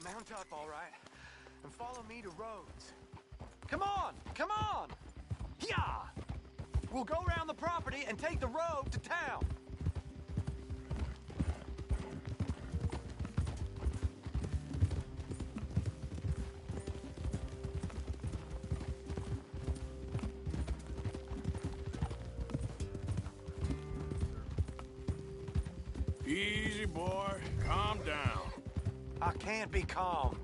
Mount up, all right, and follow me to Rhodes. Come on! Come on! Yeah! We'll go around the property and take the road to town. Easy, boy. Calm down. I can't be calm.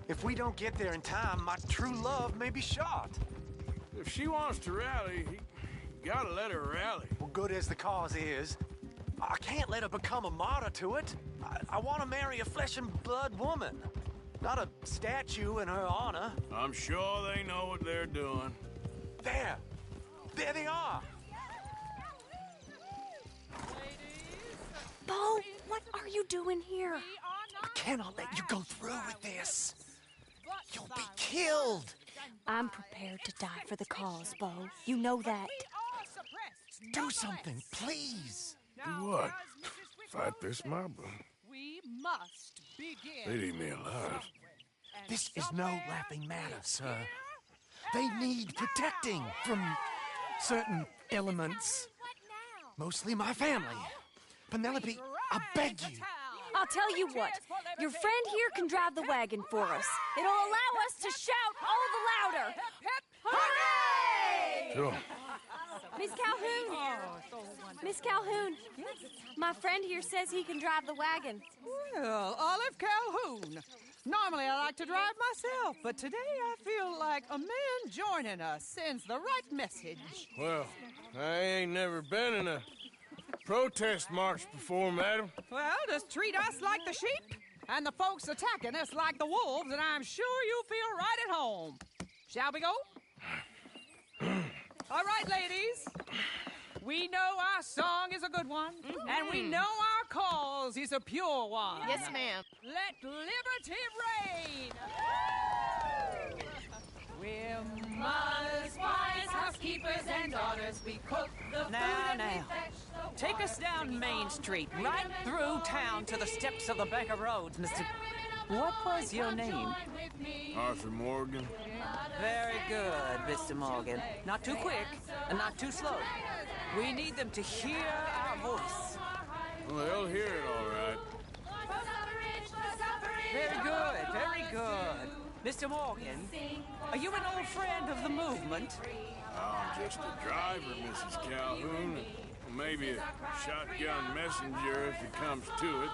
If we don't get there in time, my true love may be shot. If she wants to rally, you gotta let her rally. Well, good as the cause is, I can't let her become a martyr to it. I want to marry a flesh and blood woman, not a statue in her honor. I'm sure they know what they're doing. There! There they are! Bo, what are you doing here? I cannot let you go through with this. You'll be killed. I'm prepared to die for the cause, Bo. You know that. Do something, please. Do what? Fight this mob? We must begin. They'd eat me alive. This is no laughing matter, sir. They need protecting from certain elements. Mostly my family. Penelope, I beg you. I'll tell you what. Your friend here can drive the wagon for us. It'll allow us to shout all the louder. Hooray! Sure. Miss Calhoun! Miss Calhoun, my friend here says he can drive the wagon. Well, Olive Calhoun. Normally I like to drive myself, but today I feel like a man joining us sends the right message. Well, I ain't never been in a protest march before, madam. Well, just treat us like the sheep, and the folks attacking us like the wolves, and I'm sure you'll feel right at home. Shall we go? All right, ladies. We know our song is a good one, and we know our cause is a pure one. Yes, ma'am. Let liberty reign! We're mothers, wives, housekeepers, and daughters. We cook the food and we fetch the water. Take us down Main Street, right through town to the steps of the Bank of Rhodes, Mr. What was your name? Arthur Morgan. Very good, Mr. Morgan. Not too quick and not too slow. We need them to hear our voice. Well, they'll hear it all right. Very good, very good. Mr. Morgan, are you an old friend of the movement? I'm just a driver, Mrs. Calhoun. Maybe a shotgun messenger if it comes to it.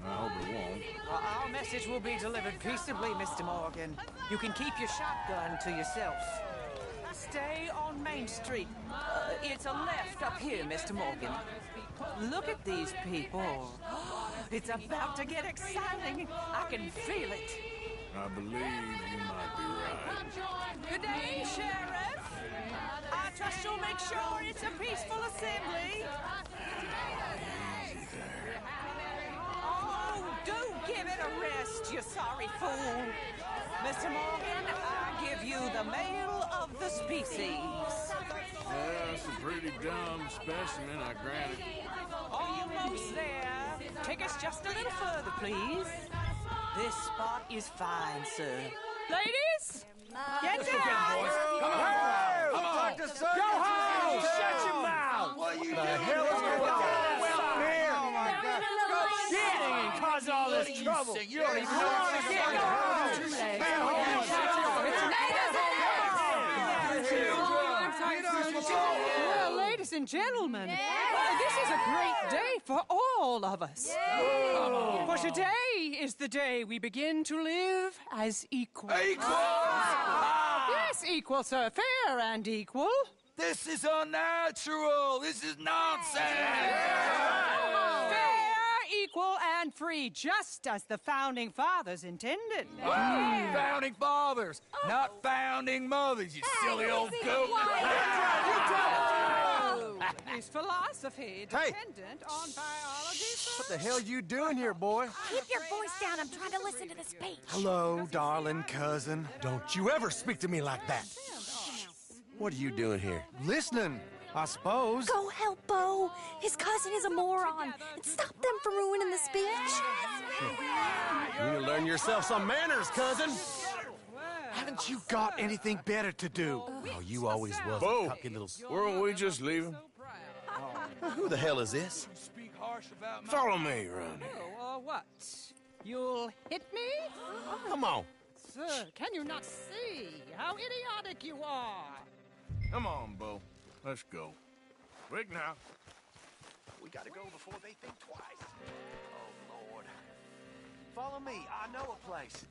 I hope it won't. Well, our message will be delivered peaceably, Mr. Morgan. You can keep your shotgun to yourself. Stay on Main Street. It's a left up here, Mr. Morgan. Look at these people. It's about to get exciting. I can feel it. I believe you might be right. Good day, Sheriff. I trust you'll make sure it's a peaceful assembly. Easy there. Oh, do give it a rest, you sorry fool. Mr. Morgan, I give you the male of the species. Yeah, it's a pretty dumb specimen, I grant it. Almost there. Take us just a little further, please. This spot is fine, sir. Ladies, get down! Come on! Come on! Go home! Shut your mouth! What are you doing? hell is going on? Well, here! Oh, my God. Go shit and cause all this trouble. You don't even know what's going on. Stay Well, ladies and gentlemen, this is a great day for all of us. For today is the day we begin to live as equals. Yes, equal, sir. Fair and equal. This is unnatural. This is nonsense. Fair, equal, and free, just as the Founding Fathers intended. Founding fathers, not founding mothers, you silly old goat. Is philosophy dependent on biology? What the hell you doing here, boy? Keep your voice down. I'm trying to listen to the speech. Hello, darling cousin. Don't you ever speak to me like that. What are you doing here? Listening, I suppose. Go help Bo. His cousin is a moron. And stop them from ruining the speech. You need to learn yourself some manners, cousin. Haven't you got anything better to do? Oh, you always was Bo, a cocky little... weren't we just leaving? Who the hell is this? Follow me around here. What? You'll hit me? Come on. Sir, can you not see how idiotic you are? Come on, Bo. Let's go. Quick now. We gotta go before they think twice. Oh, Lord. Follow me. I know a place.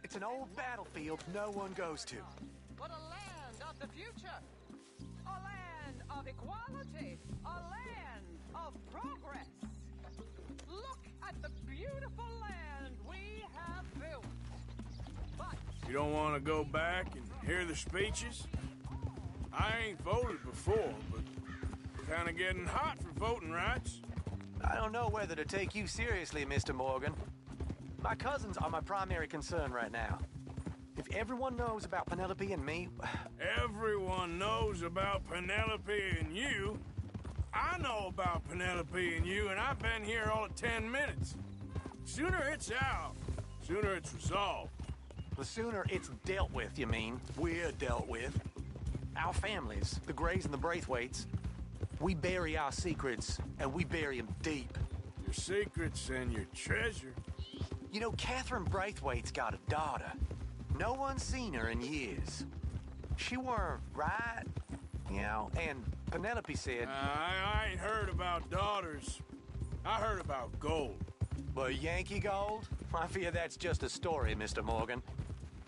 It's an old battlefield no one goes to. What a land of the future! A land of equality! A land of progress! Look at the beautiful land we have built! But You don't want to go back and hear the speeches? I ain't voted before, but kind of getting hot for voting rights. I don't know whether to take you seriously, Mr. Morgan. My cousins are my primary concern right now. If everyone knows about Penelope and me... Everyone knows about Penelope and you. I know about Penelope and you, and I've been here all of 10 minutes. Sooner it's out, sooner it's resolved. The sooner it's dealt with, you mean? We're dealt with. Our families, the Grays and the Braithwaites, we bury our secrets, and we bury them deep. Your secrets and your treasure. You know, Catherine Braithwaite's got a daughter. No one's seen her in years. She weren't right, you know, and Penelope said... I ain't heard about daughters. I heard about gold. But Yankee gold? I fear that's just a story, Mr. Morgan.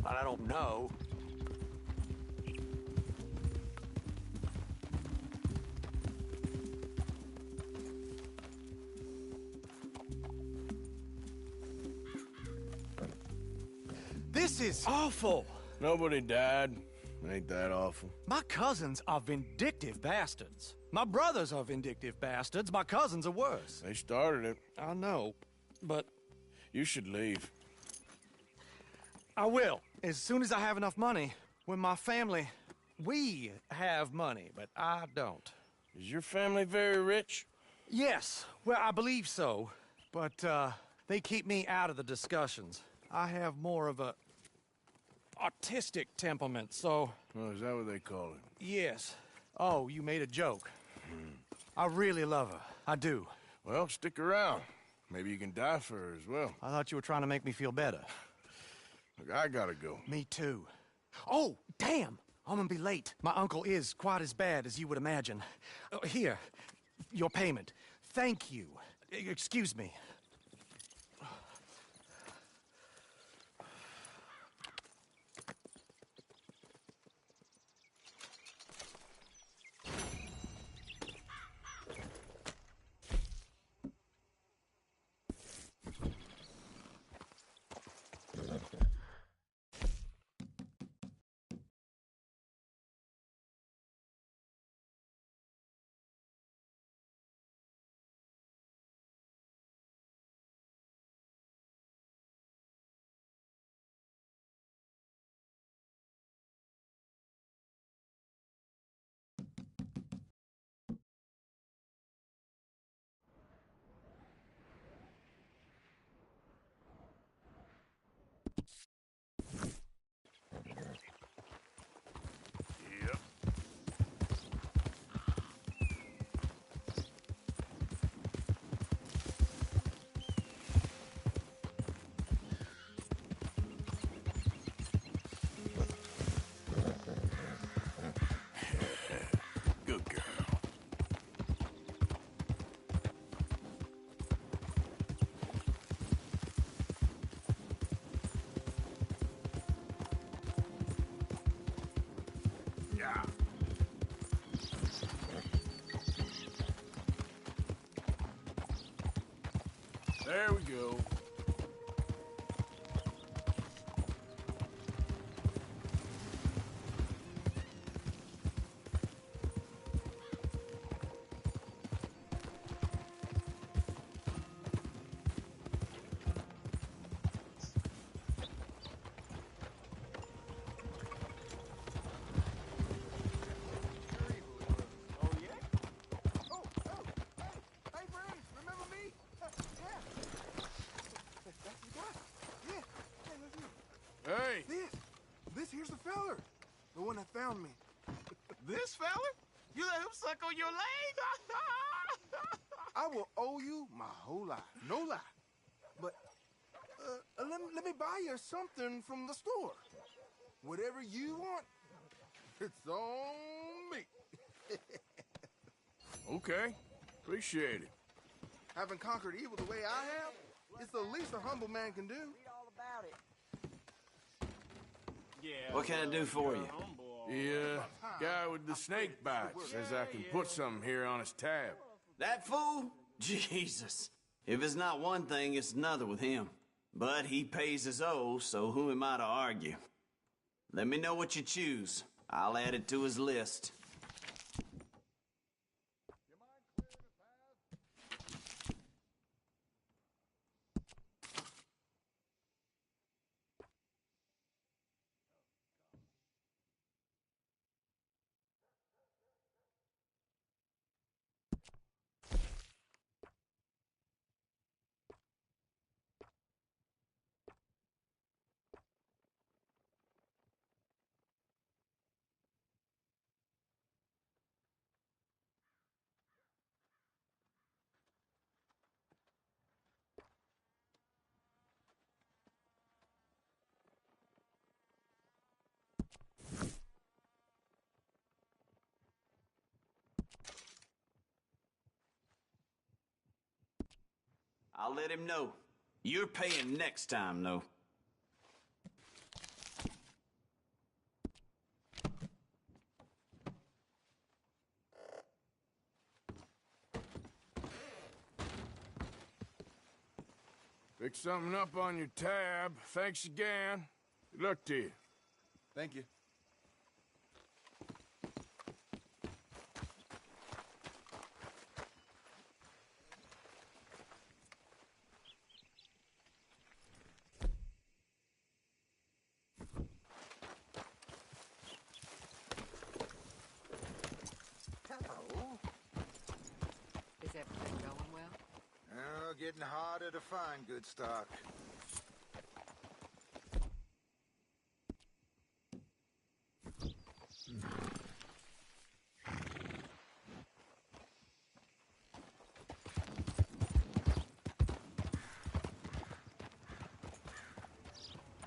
But I don't know. This is awful. Nobody died. Ain't that awful? My cousins are vindictive bastards. My brothers are vindictive bastards. My cousins are worse. They started it. I know, but... You should leave. I will, as soon as I have enough money. When my family... We have money, but I don't. Is your family very rich? Yes, well, I believe so. But, they keep me out of the discussions. I have more of a... artistic temperament, so... Oh, is that what they call it? Yes. Oh, you made a joke. I really love her. I do. Well, stick around. Maybe you can die for her as well. I thought you were trying to make me feel better. Look, I gotta go. Me too. Oh, damn! I'm gonna be late. My uncle is quite as bad as you would imagine. Here, your payment. Thank you. Excuse me. There we go. Hey! This here's the feller. The one that found me. This fella? You let him suck on your leg? I will owe you my whole life. No lie. But, let me buy you something from the store. Whatever you want, it's on me. Okay. Appreciate it. Having conquered evil the way I have, it's the least a humble man can do. All about it. What can I do for you? The guy with the snake bites says I can put something here on his tab. That fool? Jesus. If it's not one thing, it's another with him. But he pays his owe, so who am I to argue? Let me know what you choose. I'll add it to his list. I'll let him know. You're paying next time, though. Pick something up on your tab. Thanks again. Good luck to you. Thank you. Is everything going well? Oh, getting harder to find good stock.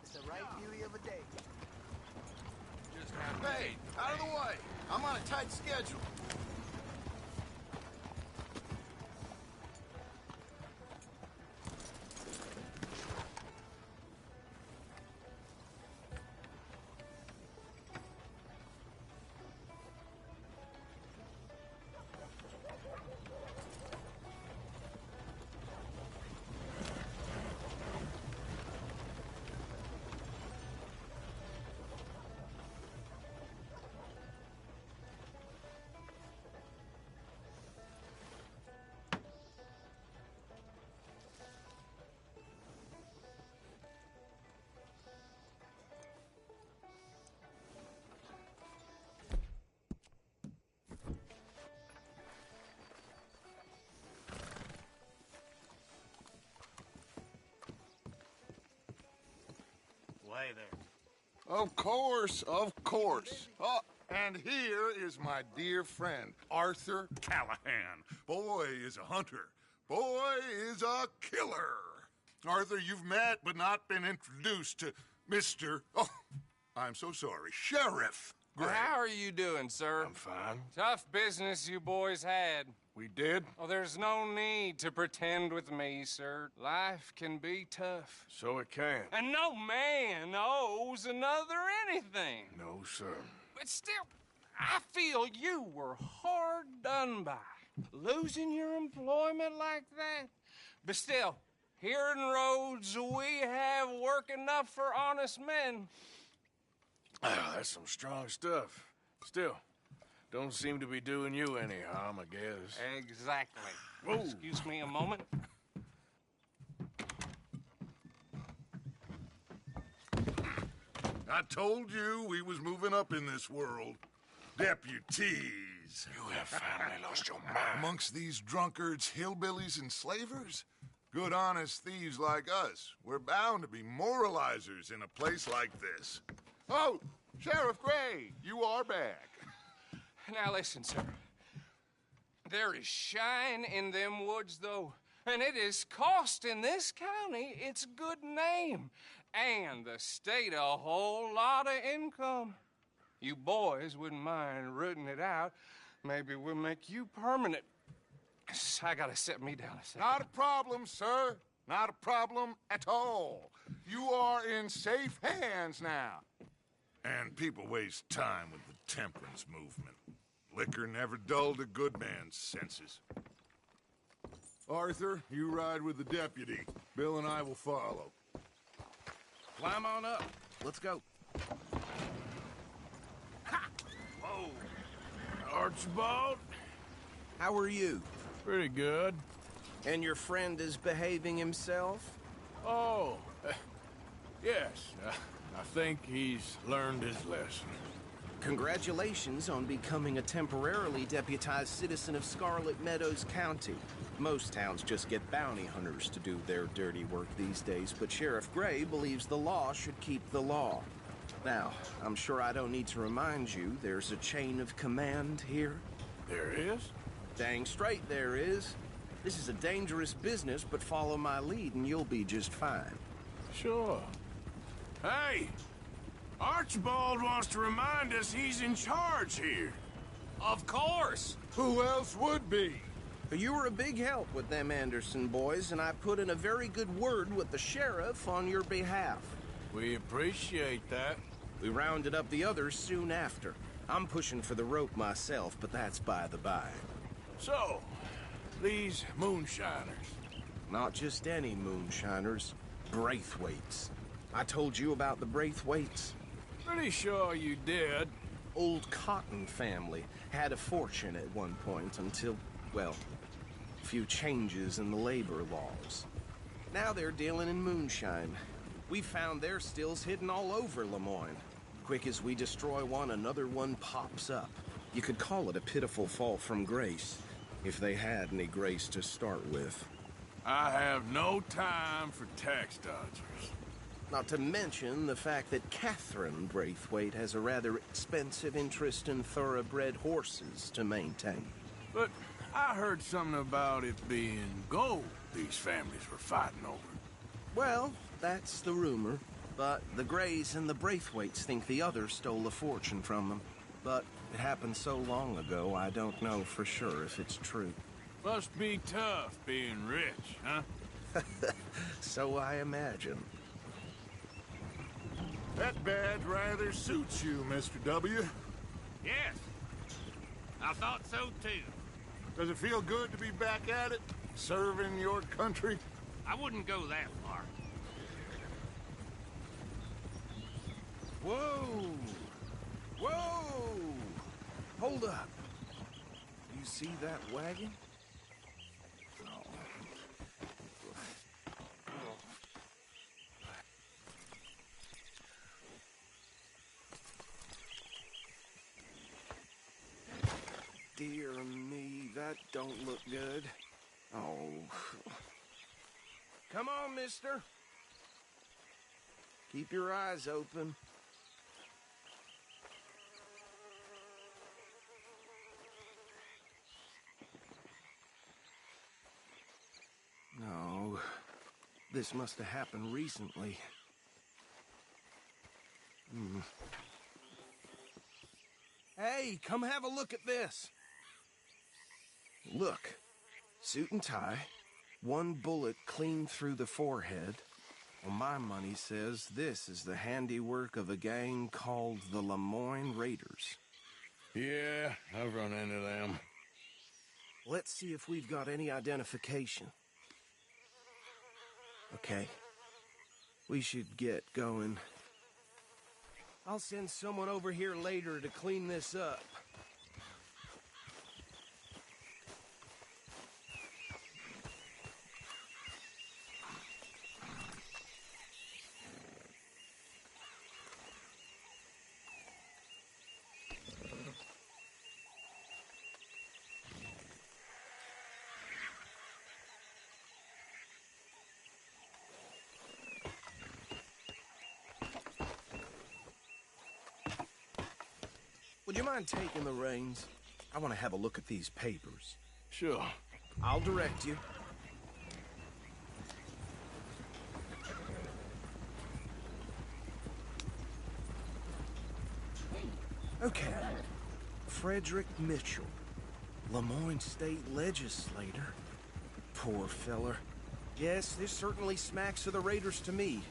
It's the right beauty of a day. Hey, out of the way. I'm on a tight schedule. Way there. Of course, of course. Oh, and here is my dear friend, Arthur Callahan. Boy is a hunter. Boy is a killer. Arthur, you've met but not been introduced to Mr. Oh, I'm so sorry, Sheriff Gray. How are you doing, sir? I'm fine. Tough business you boys had. We did? Oh, there's no need to pretend with me, sir. Life can be tough. So it can. And no man owes another anything. No, sir. But still, I feel you were hard done by. Losing your employment like that. But still, Here in Rhodes, we have work enough for honest men. Ah, that's some strong stuff. Still, don't seem to be doing you any harm, I guess. Exactly. Whoa. Excuse me a moment. I told you we was moving up in this world. Deputies. You have finally lost your mind. Amongst these drunkards, hillbillies, and slavers? Good honest thieves like us. We're bound to be moralizers in a place like this. Oh, Sheriff Gray, you are back. Now listen, sir. There is shine in them woods, though, and it is costing this county its good name and the state a whole lot of income. You boys wouldn't mind rooting it out. Maybe we'll make you permanent. I gotta set me down a second. Not a problem, sir. Not a problem at all. You are in safe hands now. And people waste time with the temperance movement. Liquor never dulled a good man's senses. Arthur, you ride with the deputy. Bill and I will follow. Climb on up. Let's go. Ha! Whoa. Archibald? How are you? Pretty good. And your friend is behaving himself? Oh, yes. I think he's learned his lesson. Congratulations on becoming a temporarily deputized citizen of Scarlet Meadows County. Most towns just get bounty hunters to do their dirty work these days, but Sheriff Gray believes the law should keep the law. Now, I'm sure I don't need to remind you there's a chain of command here. There is? Dang straight there is. This is a dangerous business, but follow my lead and you'll be just fine. Sure. Hey! Archibald wants to remind us he's in charge here. Of course! Who else would be? You were a big help with them Anderson boys, and I put in a very good word with the sheriff on your behalf. We appreciate that. We rounded up the others soon after. I'm pushing for the rope myself, but that's by the by. So, these moonshiners. Not just any moonshiners, Braithwaites. I told you about the Braithwaites? Pretty sure you did. Old Cotton family had a fortune at one point until, well, a few changes in the labor laws. Now they're dealing in moonshine. We found their stills hidden all over Lemoyne. Quick as we destroy one, another one pops up. You could call it a pitiful fall from grace, if they had any grace to start with. I have no time for tax dodgers. Not to mention the fact that Catherine Braithwaite has a rather expensive interest in thoroughbred horses to maintain. But I heard something about it being gold these families were fighting over. Well, that's the rumor. But the Grays and the Braithwaites think the others stole a fortune from them. But it happened so long ago, I don't know for sure if it's true. Must be tough being rich, huh? So I imagine. That badge rather suits you, Mr. W. Yes. I thought so, too. Does it feel good to be back at it? Serving your country? I wouldn't go that far. Whoa! Whoa! Hold up. You see that wagon? Dear me, that don't look good. Oh. Come on, mister. Keep your eyes open. No. This must have happened recently. Hey, come have a look at this. Look, suit and tie, one bullet clean through the forehead. Well, my money says this is the handiwork of a gang called the Lemoyne Raiders. Yeah, I've run into them. Let's see if we've got any identification. Okay. We should get going. I'll send someone over here later to clean this up. Would you mind taking the reins? I want to have a look at these papers. Sure. I'll direct you. Okay. Frederick Mitchell, Lemoyne State Legislator. Poor feller. Yes, this certainly smacks of the Raiders to me.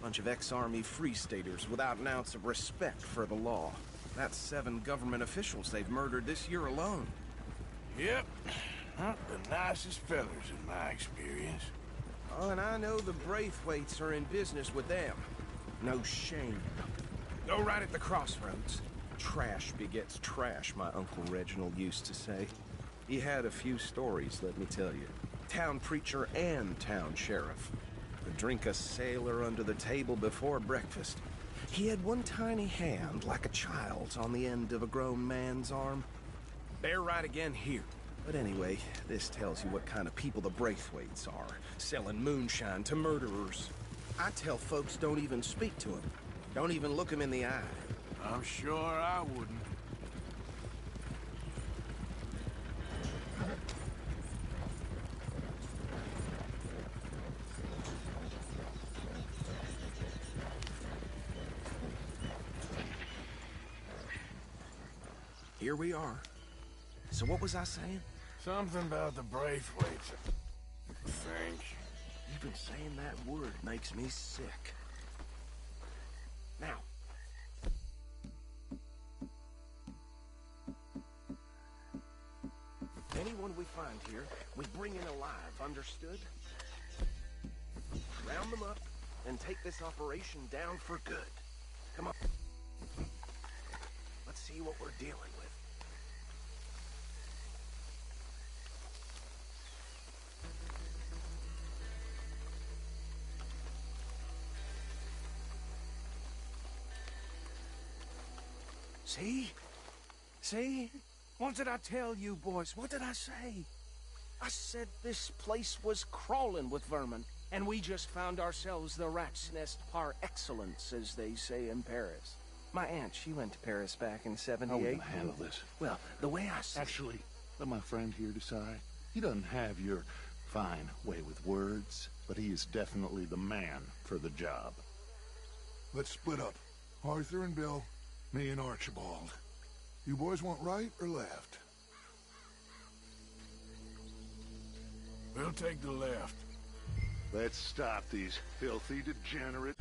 Bunch of ex-Army Free Staters without an ounce of respect for the law. That's 7 government officials they've murdered this year alone. Yep. Not the nicest fellers in my experience. Oh, and I know the Braithwaites are in business with them. No shame. Go right at the crossroads. Trash begets trash, my Uncle Reginald used to say. He had a few stories, let me tell you. Town preacher and town sheriff. Could drink a sailor under the table before breakfast. He had one tiny hand, like a child's, on the end of a grown man's arm. Bear right again here. But anyway, this tells you what kind of people the Braithwaites are, selling moonshine to murderers. I tell folks don't even speak to them. Don't even look them in the eye. I'm sure I wouldn't. Here we are. So what was I saying? Something about the Braithwaites, I think. Even saying that word makes me sick. Now. Anyone we find here, we bring in alive, understood? Round them up and take this operation down for good. Come on. Let's see what we're dealing with. See? See? What did I tell you, boys? What did I say? I said this place was crawling with vermin, and we just found ourselves the rat's nest par excellence, as they say in Paris. My aunt, she went to Paris back in '78. How are we gonna handle this? Well, the way I see Actually, let my friend here decide. He doesn't have your fine way with words, but he is definitely the man for the job. Let's split up. Arthur and Bill, me and Archibald. You boys want right or left? We'll take the left. Let's stop these filthy degenerate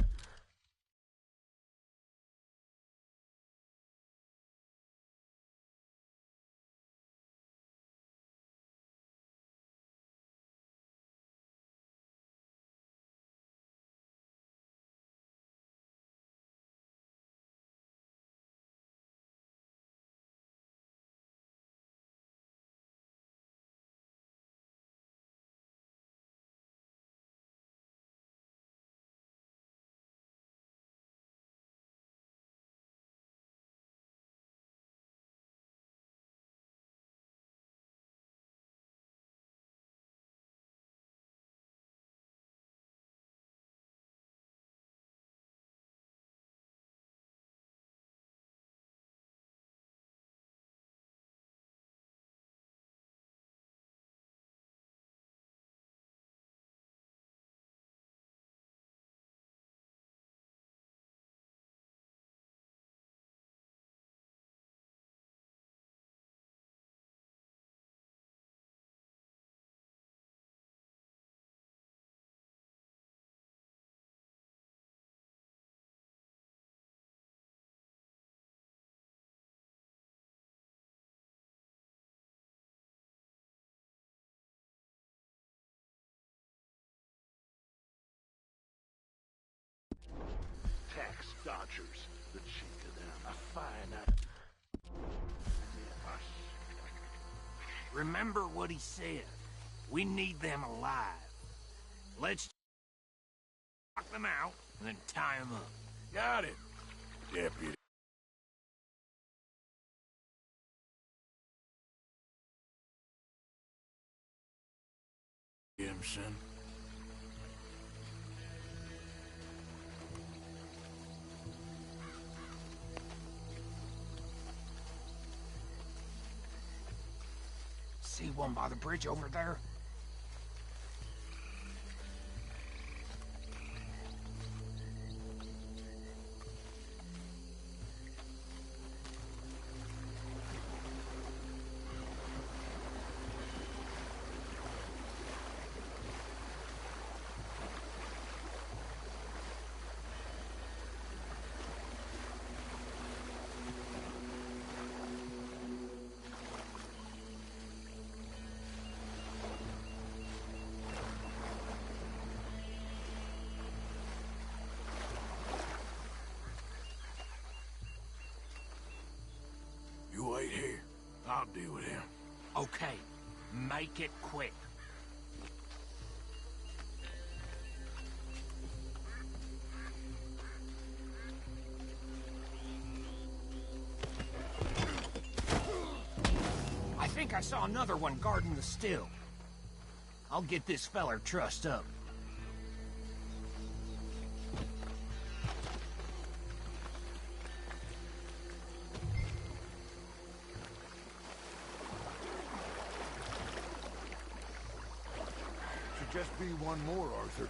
Remember what he said. We need them alive. Let's knock them out and then tie them up. Got it, Deputy. Gibson. See one by the bridge over there? You wait here. I'll deal with him. Okay, make it quick. I think I saw another one guarding the still. I'll get this feller trussed up. Should just be one more, Arthur.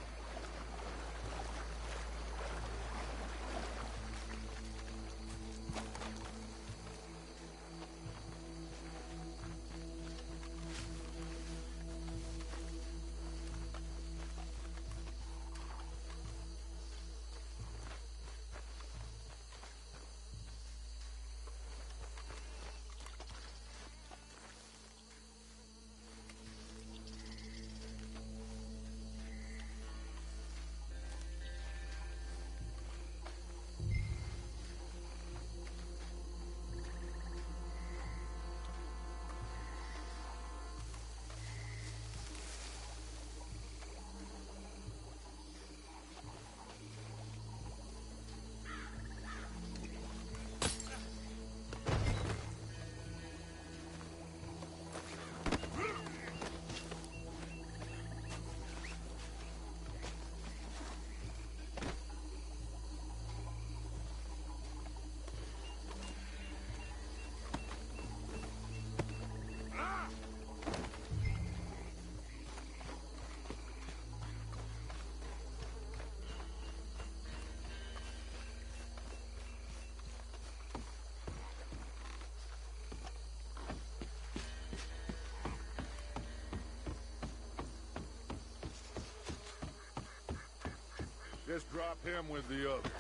Just drop him with the others.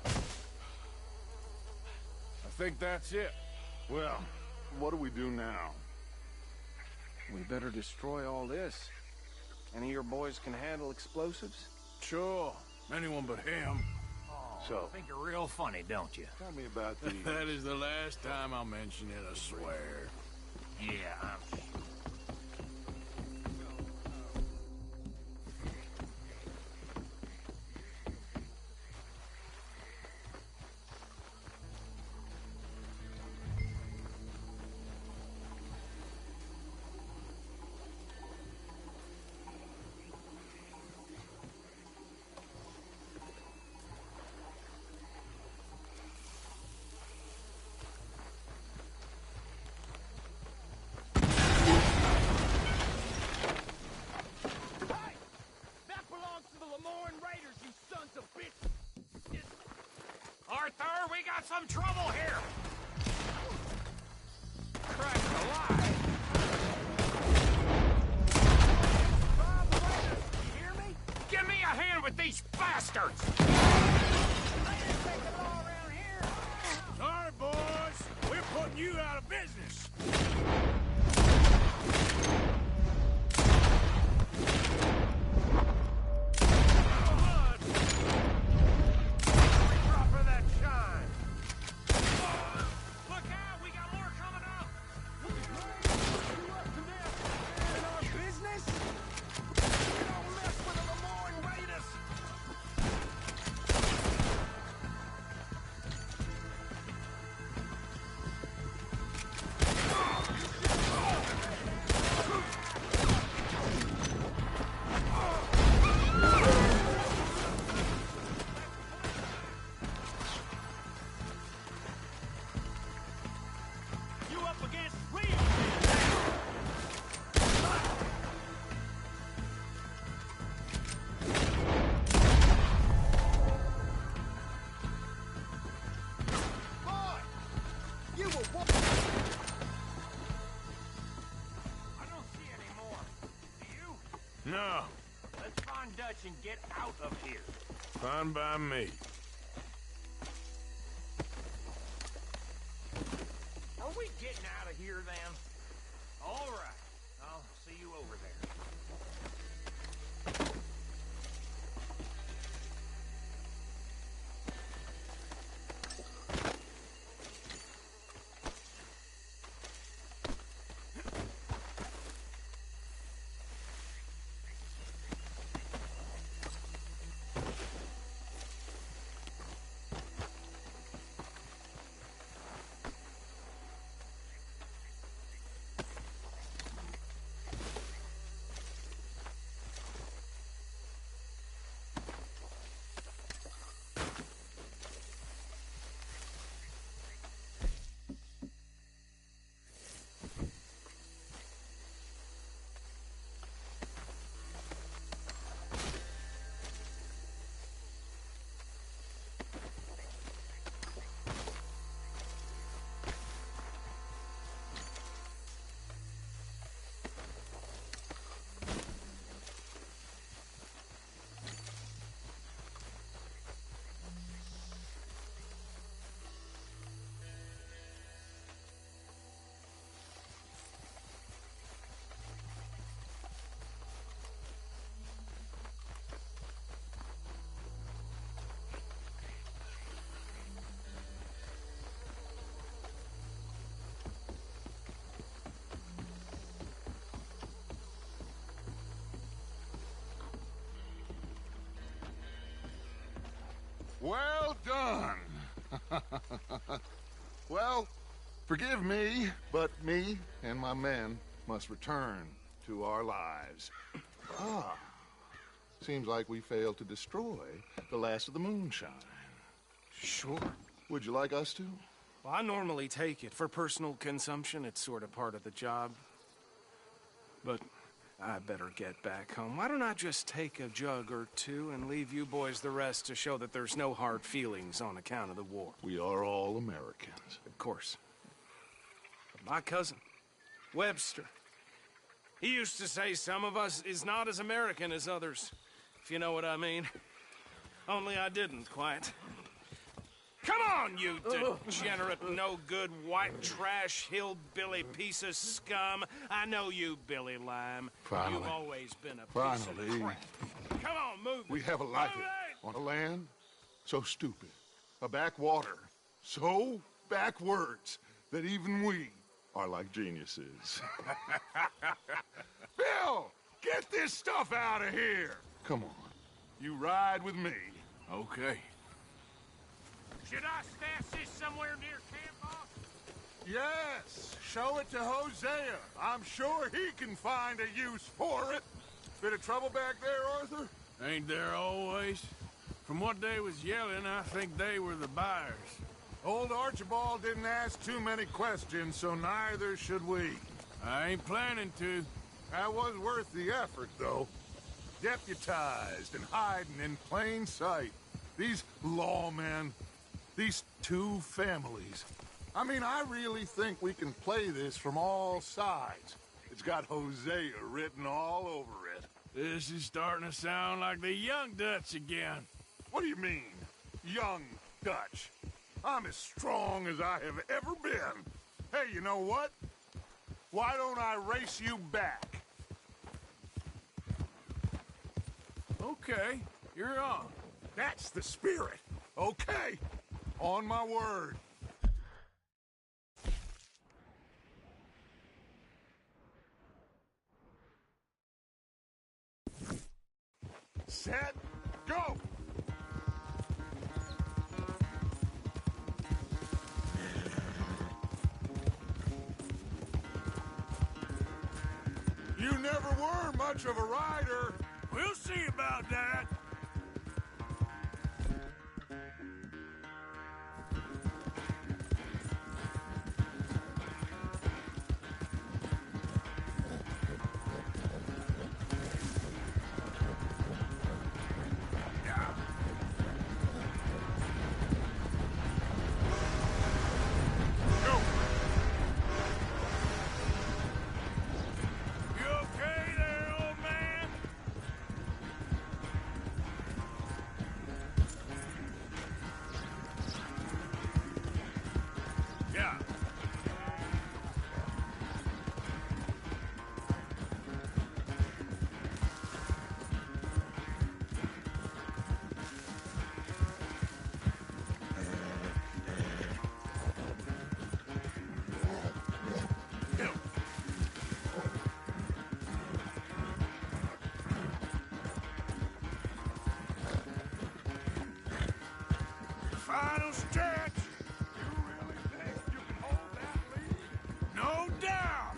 I think that's it. Well, what do we do now? We better destroy all this. Any of your boys can handle explosives? Sure. Anyone but him. So, think you're real funny, don't you? Tell me about these. That is the last time I'll mention it, I swear. Yeah, I'm sure. Arthur, we got some trouble here! Christ alive! Bob Raiders, you hear me? Give me a hand with these bastards! Raiders take the law around here! Sorry, boys. We're putting you out of business. and get out of here. Fine by me. Are we getting out of here, then? All right. I'll see you over there. Well done. Well, forgive me, but me and my men must return to our lives. Ah, seems like we failed to destroy the last of the moonshine. Sure. Would you like us to? Well, I normally take it. For personal consumption, it's sort of part of the job. But I better get back home. Why don't I just take a jug or two and leave you boys the rest to show that there's no hard feelings on account of the war? We are all Americans. Of course. But my cousin, Webster, he used to say some of us is not as American as others, if you know what I mean. Only I didn't quite. Come on, you degenerate, no-good, white trash, hillbilly piece of scum. I know you, Billy Lime. Finally. You've always been a piece of crap. Come on, move. We have a life on a land so stupid, a backwater so backwards that even we are like geniuses. Bill, get this stuff out of here. Come on, you ride with me. Okay. Should I stash this somewhere near camp, boss? Yes, show it to Hosea. I'm sure he can find a use for it. Bit of trouble back there, Arthur? Ain't there always? From what they was yelling, I think they were the buyers. Old Archibald didn't ask too many questions, so neither should we. I ain't planning to. That was worth the effort, though. Deputized and hiding in plain sight. These lawmen, these two families. I mean, I really think we can play this from all sides. It's got Hosea written all over it. This is starting to sound like the Young Dutch again. What do you mean, Young Dutch? I'm as strong as I have ever been. Hey, you know what? Why don't I race you back? Okay, you're on. That's the spirit. Okay, on my word. Set, go! You never were much of a rider. We'll see about that. final stretch. You really think you can hold that lead? No doubt.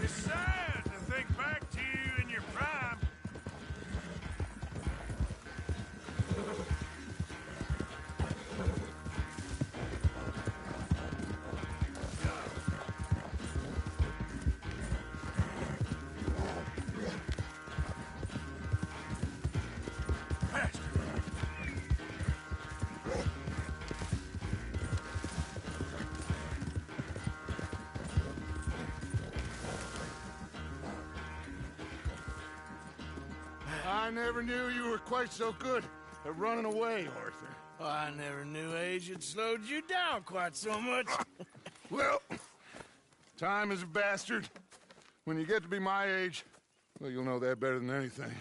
It's sad to think back to you in your prime. I never knew you were quite so good at running away, Arthur. I never knew age had slowed you down quite so much. Well, time is a bastard. When you get to be my age, well, you'll know that better than anything.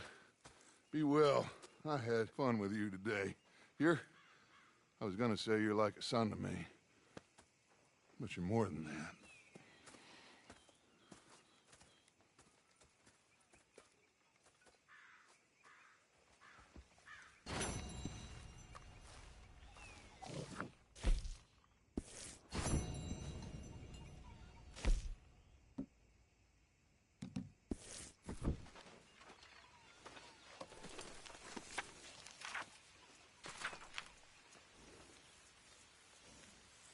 Be well. I had fun with you today. I was gonna say you're like a son to me. But you're more than that.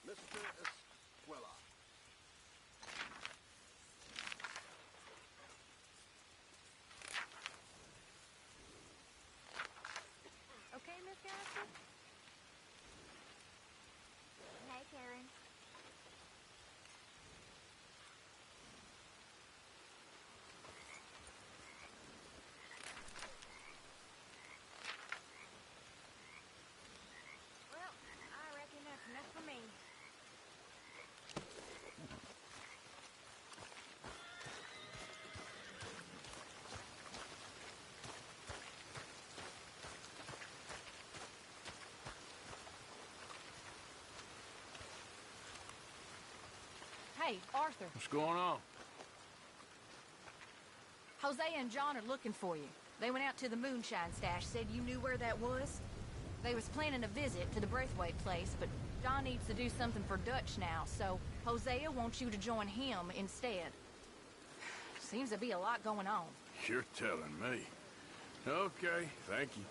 Mr. Escuela. Okay, Miss Garrison? Hey, Karen. Well, I reckon that's enough for me. Hey, Arthur. What's going on? Hosea and John are looking for you. They went out to the moonshine stash, said you knew where that was. They was planning a visit to the Braithwaite place, but John needs to do something for Dutch now, so Hosea wants you to join him instead. Seems to be a lot going on. You're telling me. Okay, thank you.